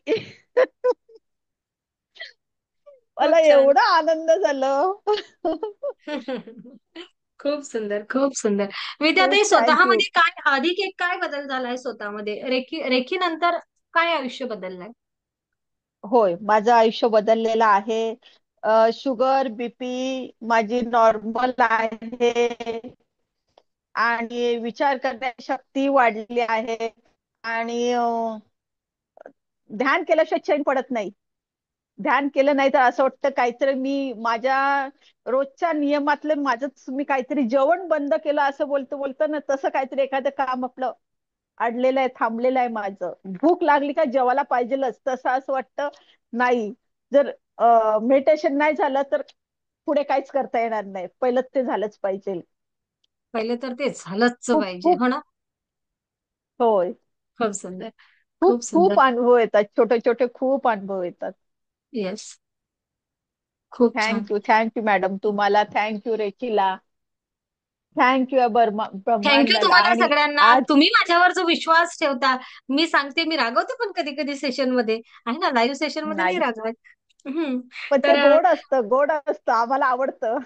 मला खूप छान. एवढा आनंद झालं. खूप सुंदर, खूप सुंदर. खूप विद्याताई, थँक्यू. स्वतःमध्ये काय अधिक एक काय बदल झालाय स्वतःमध्ये? रेखीनंतर काय आयुष्य बदललंय? होय, माझं आयुष्य बदललेलं आहे. शुगर, बीपी माझी नॉर्मल आहे आणि विचार करण्याची शक्ती वाढलेली आहे आणि ध्यान केल्याशिवाय चैन पडत नाही. ध्यान केलं नाही तर असं वाटतं काहीतरी मी माझ्या रोजच्या नियमातलं माझंच मी काहीतरी जेवण बंद केलं असं बोलतं बोलतं ना, तसं काहीतरी एखादं काम आपलं अडलेलं आहे, थांबलेलं आहे माझं. भूक लागली का जेवायला पाहिजेलच तसं असं वाटतं. नाही, जर मेडिटेशन नाही झालं तर पुढे काहीच करता येणार नाही. पहिलं ते झालंच पाहिजे. पहिले तर ते झालंच खूप पाहिजे, खूप हो ना? होय. खूप सुंदर, खूप खूप खूप सुंदर. अनुभव येतात, छोटे छोटे खूप अनुभव येतात. येस, खूप छान. थँक्यू मॅडम, तुम्हाला थँक्यू रेखीला, थँक्यू थँक्यू ब्रह्मांडाला. तुम्हाला आणि सगळ्यांना. आज तुम्ही माझ्यावर जो विश्वास ठेवता. मी सांगते, मी रागवते पण कधी कधी सेशन मध्ये, आहे ना, लाईव्ह सेशन मध्ये नाही नाही, रागवत. हम्म. पण ते तर गोड असतं, गोड असतं, आम्हाला आवडतं.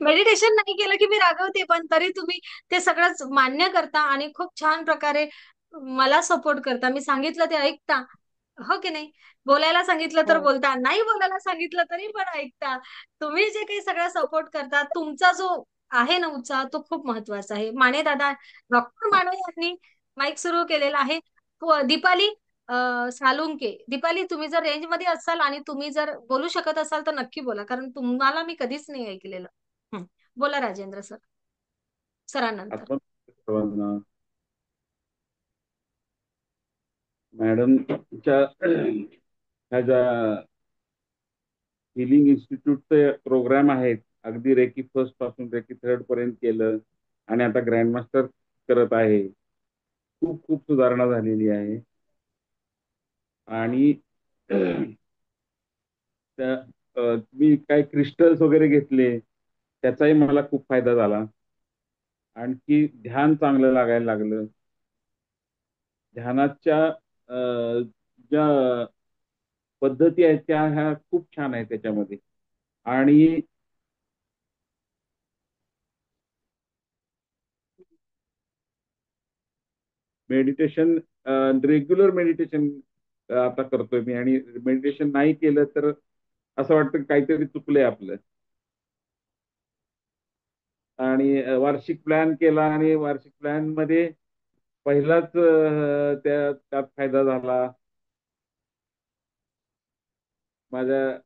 मेडिटेशन नाही केलं की मी रागवते, पण तरी तुम्ही ते सगळंच मान्य करता आणि खूप छान प्रकारे मला सपोर्ट करता. मी सांगितलं ते ऐकता, हो की नाही? बोलायला सांगितलं तर हो. बोलता, नाही बोलायला सांगितलं तरी पण ऐकता. तुम्ही जे काही सगळं सपोर्ट करता, तुमचा जो आहे ना उत्साह, तो खूप महत्वाचा आहे. माने दादा, डॉक्टर माने यांनी माईक सुरू केलेला आहे. दीपाली सालुंके. दीपाली, तुम्ही जर रेंज मध्ये असाल आणि तुम्ही जर बोलू शकत असाल तर नक्की बोला, कारण तुम्हाला मी कधीच नाही ऐकलेलं. हं. बोला राजेंद्र सर, सरांनंतर. आपण सर्वांना मॅडमच्या ह्या ज्या हिलिंग इन्स्टिट्यूटचे प्रोग्राम आहेत, अगदी रेकी फर्स्ट पासून रेकी थर्ड पर्यंत केलं आणि आता ग्रँड मास्टर करत आहे. खूप खूप सुधारणा झालेली आहे आणि त्या मी काय क्रिस्टल्स वगैरे घेतले, त्याचाही मला खूप फायदा झाला. आणखी ध्यान चांगलं लागायला लागलं. ध्यानाच्या ज्या पद्धती आहेत त्या ह्या खूप छान आहेत त्याच्यामध्ये. आणि मेडिटेशन, रेग्युलर मेडिटेशन आता करतोय मी. आणि मेडिटेशन नाही केलं तर असं वाटतं काहीतरी चुकलंय आपलं. आणि वार्षिक प्लॅन केला आणि वार्षिक प्लॅन मध्ये पहिलाच त्यात फायदा झाला माझ्या.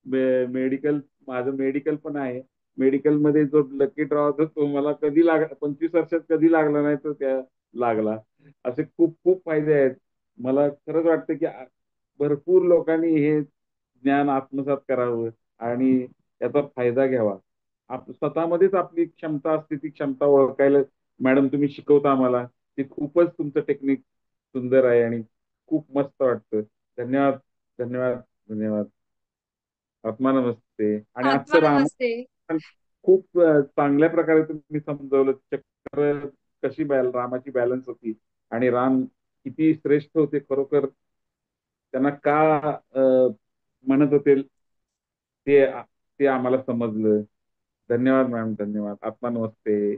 मेडिकल, माझं मेडिकल पण आहे. मेडिकल मध्ये जो लकी ड्रॉ होता तो मला कधी 25 वर्षात कधी लागला नाही, तो त्या लागला. असे खूप खूप फायदे आहेत. मला खरंच वाटतं की भरपूर लोकांनी हे ज्ञान आत्मसात करावं आणि याचा फायदा घ्यावा. स्वतःमध्येच आपली क्षमता असते, ती क्षमता ओळखायला मॅडम तुम्ही शिकवता आम्हाला. ती खूपच तुमचं टेक्निक सुंदर आहे आणि खूप मस्त वाटतं. धन्यवाद, धन्यवाद, धन्यवाद. आत्मा नमस्ते. आणि आत्मा आजचं नमस्ते. रामायण खूप चांगल्या प्रकारे तुम्ही समजवलं. चक्र कशी रामाची बॅलन्स होती आणि राम किती श्रेष्ठ होते खरोखर. त्यांना का म्हणत होते ते ते आम्हाला समजलं. धन्यवाद मॅम, धन्यवाद. आत्मा नमस्ते.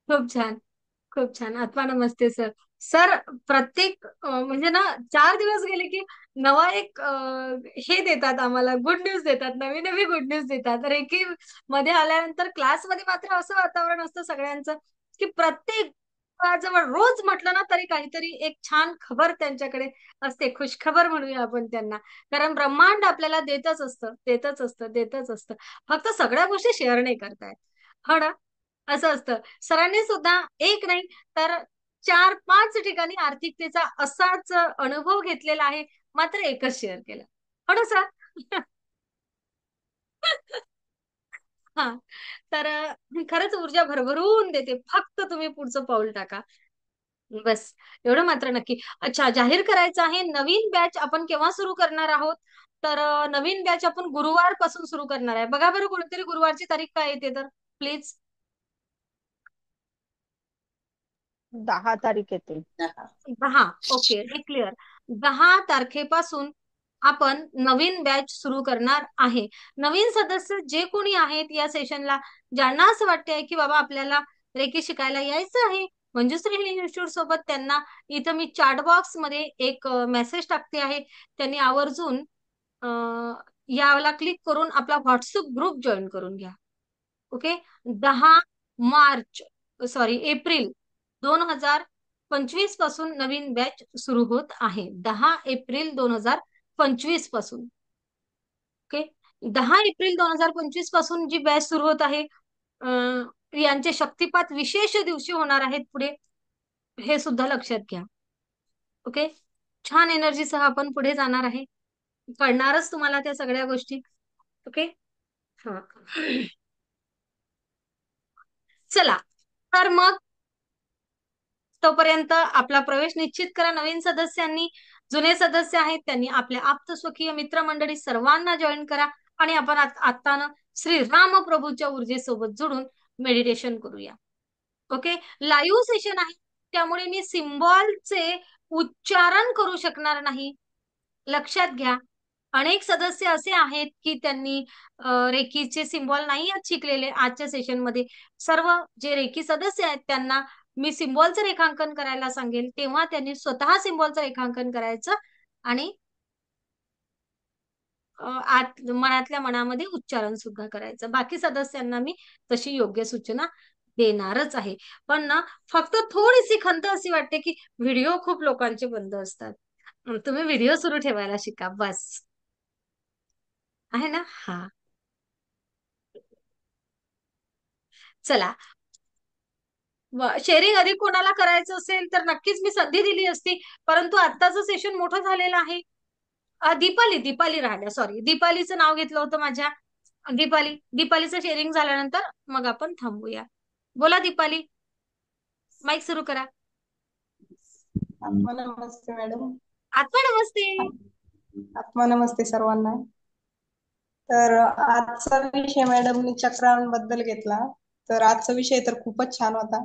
खूप छान, खूप छान. आत्मा नमस्ते सर. सर, प्रत्येक म्हणजे ना, 4 दिवस गेले की नवा एक हे देतात आम्हाला, गुड न्यूज देतात, नवी नवी गुड न्यूज देतात. रेकी मध्ये आल्यानंतर क्लासमध्ये मात्र असं वातावरण असतं सगळ्यांचं की प्रत्येक जवळ रोज म्हटलं ना तरी काहीतरी एक छान खबर त्यांच्याकडे असते. खुशखबर म्हणूया आपण त्यांना. कारण ब्रह्मांड आपल्याला देतच असतं, देतच असतं, देतच असतं. फक्त सगळ्या गोष्टी शेअर नाही करतायत, हो ना? असं असतं. सरांनी सुद्धा एक नाही तर 4-5 ठिकाणी आर्थिकतेचा असाच अनुभव घेतलेला आहे, मात्र एकच शेअर केला, हो ना सर? हा. तर खरंच ऊर्जा भरभरून देते, फक्त तुम्ही पुढचं पाऊल टाका. बस, एवढं मात्र नक्की. अच्छा, जाहीर करायचं आहे, नवीन बॅच आपण केव्हा सुरू करणार आहोत? तर नवीन बॅच आपण गुरुवार पासून सुरू करणार आहे. बघा बरं, कोणतरी गुरुवारची तारीख काय येते तर, प्लीज. 10 तारीख येते. 10. ओके, हे क्लिअर. 10 तारखेपासून आपण नवीन बॅच सुरू करणार आहे. नवीन सदस्य जे कोणी आहेत या सेशनला, ज्यांना असं वाटतंय की बाबा आपल्याला रेकी शिकायला यायचं आहे मंजुश्री हिलिंग इन्स्टिट्यूट सोबत, त्यांना इथं मी चॅट बॉक्स मध्ये एक मेसेज टाकते आहे. त्यांनी आवर्जून याला क्लिक करून आपला व्हॉट्सअप ग्रुप जॉईन करून घ्या. ओके. 10 एप्रिल 2025 पासून नवीन बॅच सुरू होत आहे. 10 एप्रिल 2025 पासून. ओके. 10 एप्रिल 2025 पासून जी बॅच सुरू होत आहे, यांचे शक्तिपात विशेष दिवशी होणार आहेत पुढे, हे सुद्धा लक्षात घ्या. ओके. छान एनर्जीसह आपण पुढे जाणार आहे, कळणारच तुम्हाला त्या सगळ्या गोष्टी. ओके. हा, चला तर मग तोपर्यंत आपला प्रवेश निश्चित करा नवीन सदस्यांनी. जुने सदस्य आहेत त्यांनी आपल्या आप्तस्वकीय मित्रमंडळी सर्वांना जॉईन करा आणि आपण आत्तानं श्री राम प्रभूच्या ऊर्जेसोबत जुडून मेडिटेशन करूया. ओके. लाईव्ह सेशन आहे त्यामुळे मी सिम्बॉलचे उच्चारण करू शकणार नाही, लक्षात घ्या. अनेक सदस्य असे आहेत की त्यांनी रेकीचे सिम्बॉल नाही शिकलेले. आजच्या सेशन मध्ये सर्व जे रेकी सदस्य आहेत त्यांना मी सिम्बॉलचं रेखांकन करायला सांगेल, तेव्हा त्यांनी स्वतः सिम्बॉलचं रेखांकन करायचं आणि मनातल्या मनामध्ये उच्चारण सुद्धा करायचं. बाकी सदस्यांना मी तशी योग्य सूचना देणारच आहे. पण ना फक्त थोडीशी खंत अशी वाटते की व्हिडिओ खूप लोकांचे बंद असतात. तुम्ही व्हिडिओ सुरू ठेवायला शिका, बस. आहे ना? हा, चला. शेअरिंग अधिक कोणाला करायचं असेल तर नक्कीच मी संधी दिली असती, परंतु आत्ताचं सेशन मोठं झालेलं आहे. दीपाली राहिल्या, सॉरी, दीपालीचं नाव घेतलं होतं माझ्या. दीपालीचं शेअरिंग झाल्यानंतर मग आपण थांबूया. बोला दीपाली, माईक सुरू करा. आत्मा नमस्ते मॅडम. आत्मा नमस्ते. आत्मा नमस्ते सर्वांना. तर आजचा विषय मॅडमनी चक्रांबद्दल घेतला. तर आजचा विषय तर खूपच छान होता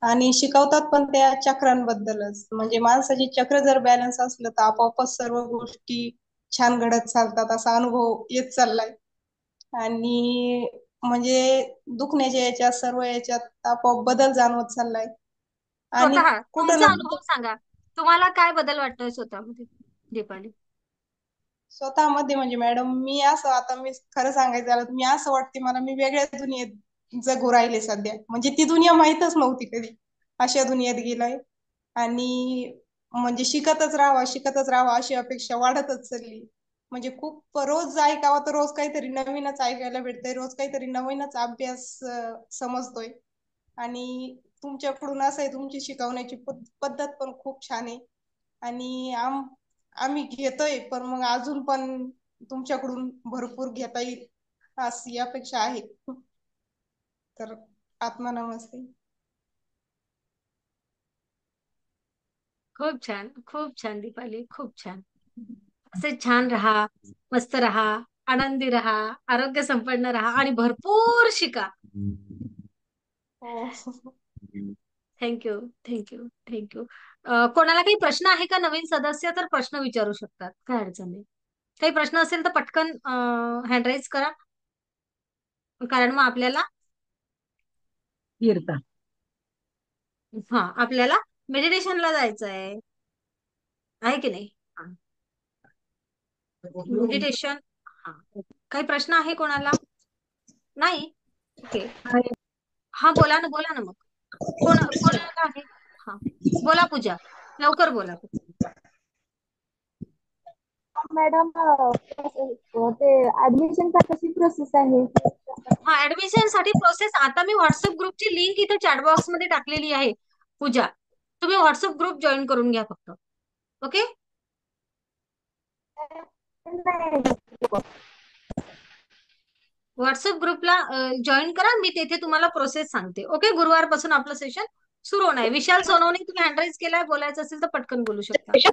आणि शिकवतात पण त्या चक्रांबद्दलच. म्हणजे माणसाची चक्र जर बॅलन्स असलं तर आपोआपच सर्व गोष्टी छान घडत चालतात, असा अनुभव येत चाललाय. आणि म्हणजे दुखण्याच्या याच्यात सर्व याच्यात आपोआप बदल जाणवत चाललाय. आणि स्वतः कुठं तुमचा ना अनुभव सांगा, तुम्हाला काय बदल वाटतोय स्वतःमध्ये दीपाली? स्वतःमध्ये म्हणजे मॅडम मी असं, आता मी खरं सांगायचं झालं तर मी असं वाटते मला मी वेगळ्या दुनियेत जगू राहिले सध्या. म्हणजे ती दुनिया माहीतच नव्हती कधी, अशा दुनियेत गेलाय. आणि म्हणजे शिकतच राहावा अशी अपेक्षा वाढतच चालली. म्हणजे खूप रोज ऐकावं तर रोज काहीतरी नवीनच ऐकायला भेटतंय, रोज काहीतरी नवीनच अभ्यास समजतोय. आणि तुमच्याकडून असं आहे, तुमची शिकवण्याची पद्धत पण खूप छान आहे. आणि आम्ही घेतोय, पण मग अजून पण तुमच्याकडून भरपूर घेता येईल अशी अपेक्षा आहे. तर आत्मा नमस्ते. खूप छान, खूप छान दीपाली, खूप छान. असे छान राहा, मस्त राहा, आनंदी राहा, आरोग्य संपन्न राहा आणि भरपूर शिका. हो. Thank you, thank you, thank you. कोणाला काही प्रश्न आहे का? नवीन सदस्य तर प्रश्न विचारू शकतात, काय अडचण नाही. काही प्रश्न असेल तर पटकन हँड राईज करा, कारण मग आपल्याला तीर्था. आपल्याला मेडिटेशनला जायचं आहे की नाही? मेडिटेशन. काही प्रश्न आहे कोणाला? नाही? ओके. हा, बोला ना मग. कोणाला आहे? हा, बोला पूजा, लवकर बोला. मॅडम ते ऍडमिशन कशी प्रोसेस आहे? हा, ऍडमिशन साठी प्रोसेस आता मी व्हॉट्सअप ग्रुपची लिंक इथे चॅट बॉक्स मध्ये टाकलेली आहे. पूजा, तुम्ही व्हॉट्सअप ग्रुप जॉईन करून घ्या फक्त. ओके. व्हॉट्सअप ग्रुपला जॉईन करा, मी तेथे तुम्हाला प्रोसेस सांगते. ओके. गुरुवारपासून आपलं सेशन सुरू होणार आहे. विशाल सोनवणे, तुम्ही हँडराईज केलाय, बोलायचं असेल तर पटकन बोलू शकता.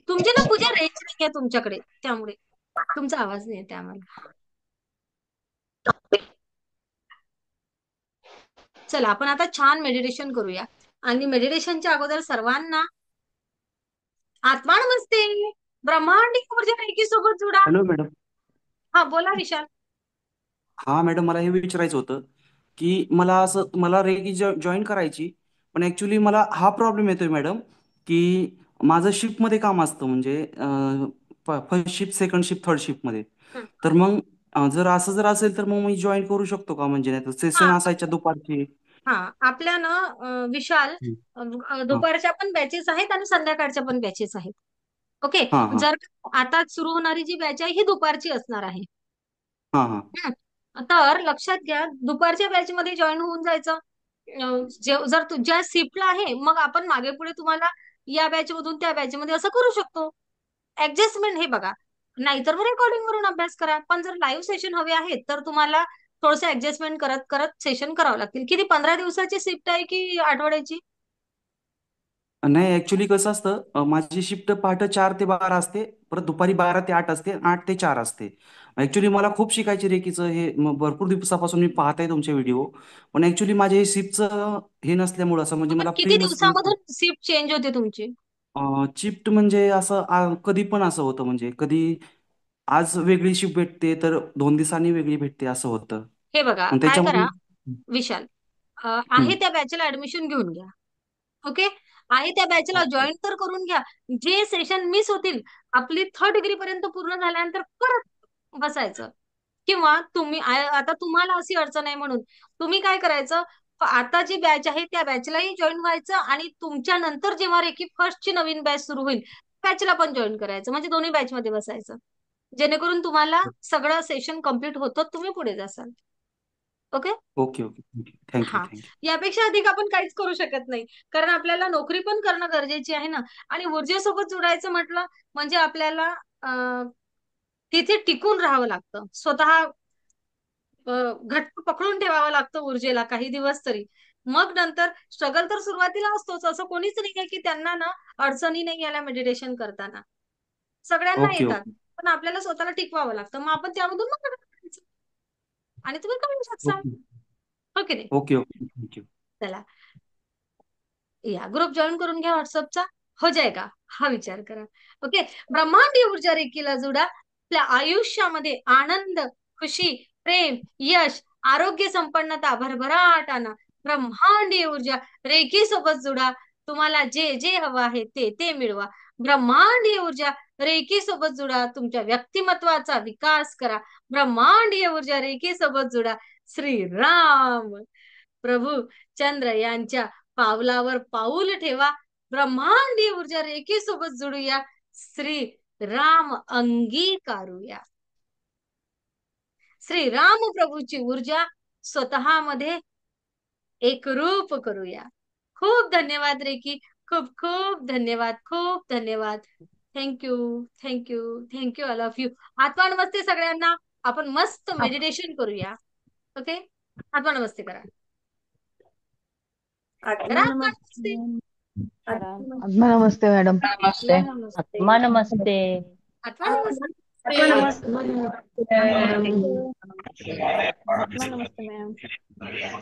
तुमची ना पूजा रेंज नाही आहे तुमच्याकडे, त्यामुळे तुमचा आवाज नाही येते आम्हाला. चला आपण आता छान मेडिटेशन करूया. आणि मेडिटेशनच्या अगोदर सर्वांना आत्मा नमस्ते, ब्रह्मांडी ऊर्जा रेकी सोबत जुडा. Hello madam. हा बोला विशाल. हा मॅडम, मला हे विचारायचं होतं की मला रेकी जॉईन करायची, पण ऍक्च्युली मला हा प्रॉब्लेम येतोय मॅडम की माझं शिफ्टमध्ये काम असतं, म्हणजे first shift, second shift, third शिफ्टमध्ये. हं. तर मग जर असेल तर मग मी जॉईन करू शकतो का? म्हणजे नाही तर सेशन हा असायच्या दुपारची. हा आपल्या ना विशाल, हं. हा दुपारच्या पण बॅचेस आहेत आणि संध्याकाळच्या पण बॅचेस आहेत. ओके. हा हा जर आता सुरू होणारी जी बॅच आहे ही दुपारची असणार आहे. हा हा हं. तर लक्षात घ्या, दुपारच्या बॅच मध्ये जॉईन होऊन जायचं. जर तुझ्या शिफ्टला आहे मग आपण मागे पुढे तुम्हाला या बॅच मधून त्या बॅच मध्ये असं करू शकतो. ऍडजस्टमेंट हे बघा, नाहीतर मग रेकॉर्डिंग वरून अभ्यास करा. पण जर लाईव्ह सेशन हवे आहेत तर तुम्हाला थोडंसं ऍडजस्टमेंट करत करत सेशन करावं लागतील. किती 15 दिवसाची शिफ्ट आहे की आठवड्याची? नाही, ऍक्च्युली कसं असतं, माझी शिफ्ट पहाटे 4 ते 12 असते, परत दुपारी 12 ते 8 असते, 8 ते 4 असते. ऍक्च्युली मला खूप शिकायचे रेकीचं, हे भरपूर दिवसापासून मी पाहत आहे तुमचे व्हिडिओ. पण ऍक्च्युली माझे हे शिफ्टचं हे नसल्यामुळं, असं म्हणजे पण मला फ्री किती नसतं. दिवसामधून शिफ्ट चेंज होते तुमची? शिफ्ट म्हणजे असं कधी पण असं होतं, म्हणजे कधी आज वेगळी शिफ्ट भेटते तर 2 दिवसांनी वेगळी भेटते, असं होतं. हे बघा आणि काय त्याच्यामुळे करा विशाल, आहे हं, त्या बॅचला ऍडमिशन घेऊन घ्या. ओके. आहे त्या बॅचला ओके. जॉईन तर करून घ्या. जे सेशन मिस होतील आपली थर्ड डिग्री पर्यंत पूर्ण झाल्यानंतर परत बसायचं. किंवा आता तुम्हाला अशी अडचण आहे म्हणून तुम्ही काय करायचं, आता जी बॅच आहे त्या बॅचलाही जॉईन व्हायचं आणि तुमच्या नंतर जेव्हा रेकी फर्स्टची नवीन बॅच सुरू होईल बॅचला पण जॉईन करायचं, म्हणजे दोन्ही बॅच मध्ये बसायचं. जेणेकरून तुम्हाला सगळं सेशन कम्प्लीट होतं, तुम्ही पुढे जासाल. ओके. ओके ओके, थँक्यू हा, थँक्यू. यापेक्षा अधिक आपण काहीच करू शकत नाही. कारण आपल्याला नोकरी पण करणं गरजेची आहे ना. आणि ऊर्जेसोबत जुडायचं म्हटलं म्हणजे आपल्याला तिथे टिकून राहावं लागतं. स्वतः घट्ट पकडून ठेवावं लागतं ऊर्जेला काही दिवस तरी. मग नंतर स्ट्रगल तर सुरुवातीला असतोच. असं कोणीच नाही आहे की त्यांना ना अडचणी नाही आल्या मेडिटेशन करताना. सगळ्यांना ओके येतात. ओके पण आपल्याला स्वतःला टिकवावं लागतं. मग आपण त्यामधून मग करायचं. आणि तुम्ही करू शकता. ओके हो की नाही? Okay okay, thank you. चला या ग्रुप जॉईन करून घ्या व्हॉट्सअपचा. हो जाएगा हा विचार करा. ओके. ब्रह्मांडी ऊर्जा रेकीला जोडा. आपल्या आयुष्यामध्ये आनंद, खुशी, प्रेम, यश, आरोग्य, संपन्नता भरभराट आणा. ब्रह्मांडी ऊर्जा रेकी सोबत जोडा. तुम्हाला जे जे हवं आहे ते ते मिळवा. ब्रह्मांडीय ऊर्जा रेकी सोबत जोडा. तुमच्या व्यक्तिमत्वाचा विकास करा. ब्रह्मांडीय ऊर्जा रेकी सोबत जोडा. श्रीराम प्रभू चंद्र यांच्या पावलावर पाऊल ठेवा. ब्रह्मांडीय ऊर्जा रेखी सोबत जोडूया. श्री राम अंगीकारूया. श्री राम प्रभूची ऊर्जा स्वतःमध्ये एकरूप करूया. खूप धन्यवाद रेकी. खूप खूप धन्यवाद. खूप धन्यवाद. Thank you thank you thank you all of you. आत्मा नमस्ते सगळ्यांना. आपण मस्त मेडिटेशन करूया. ओके. आत्मा नमस्ते करा. करा आत्मा आत्मा नमस्ते. नमस्ते. आत्मा नमस्ते मॅडम. नमस्ते. आत्मा नमस्ते. आत्मा नमस्ते. आत्मा नमस्ते. आत्मा नमस्ते मॅम.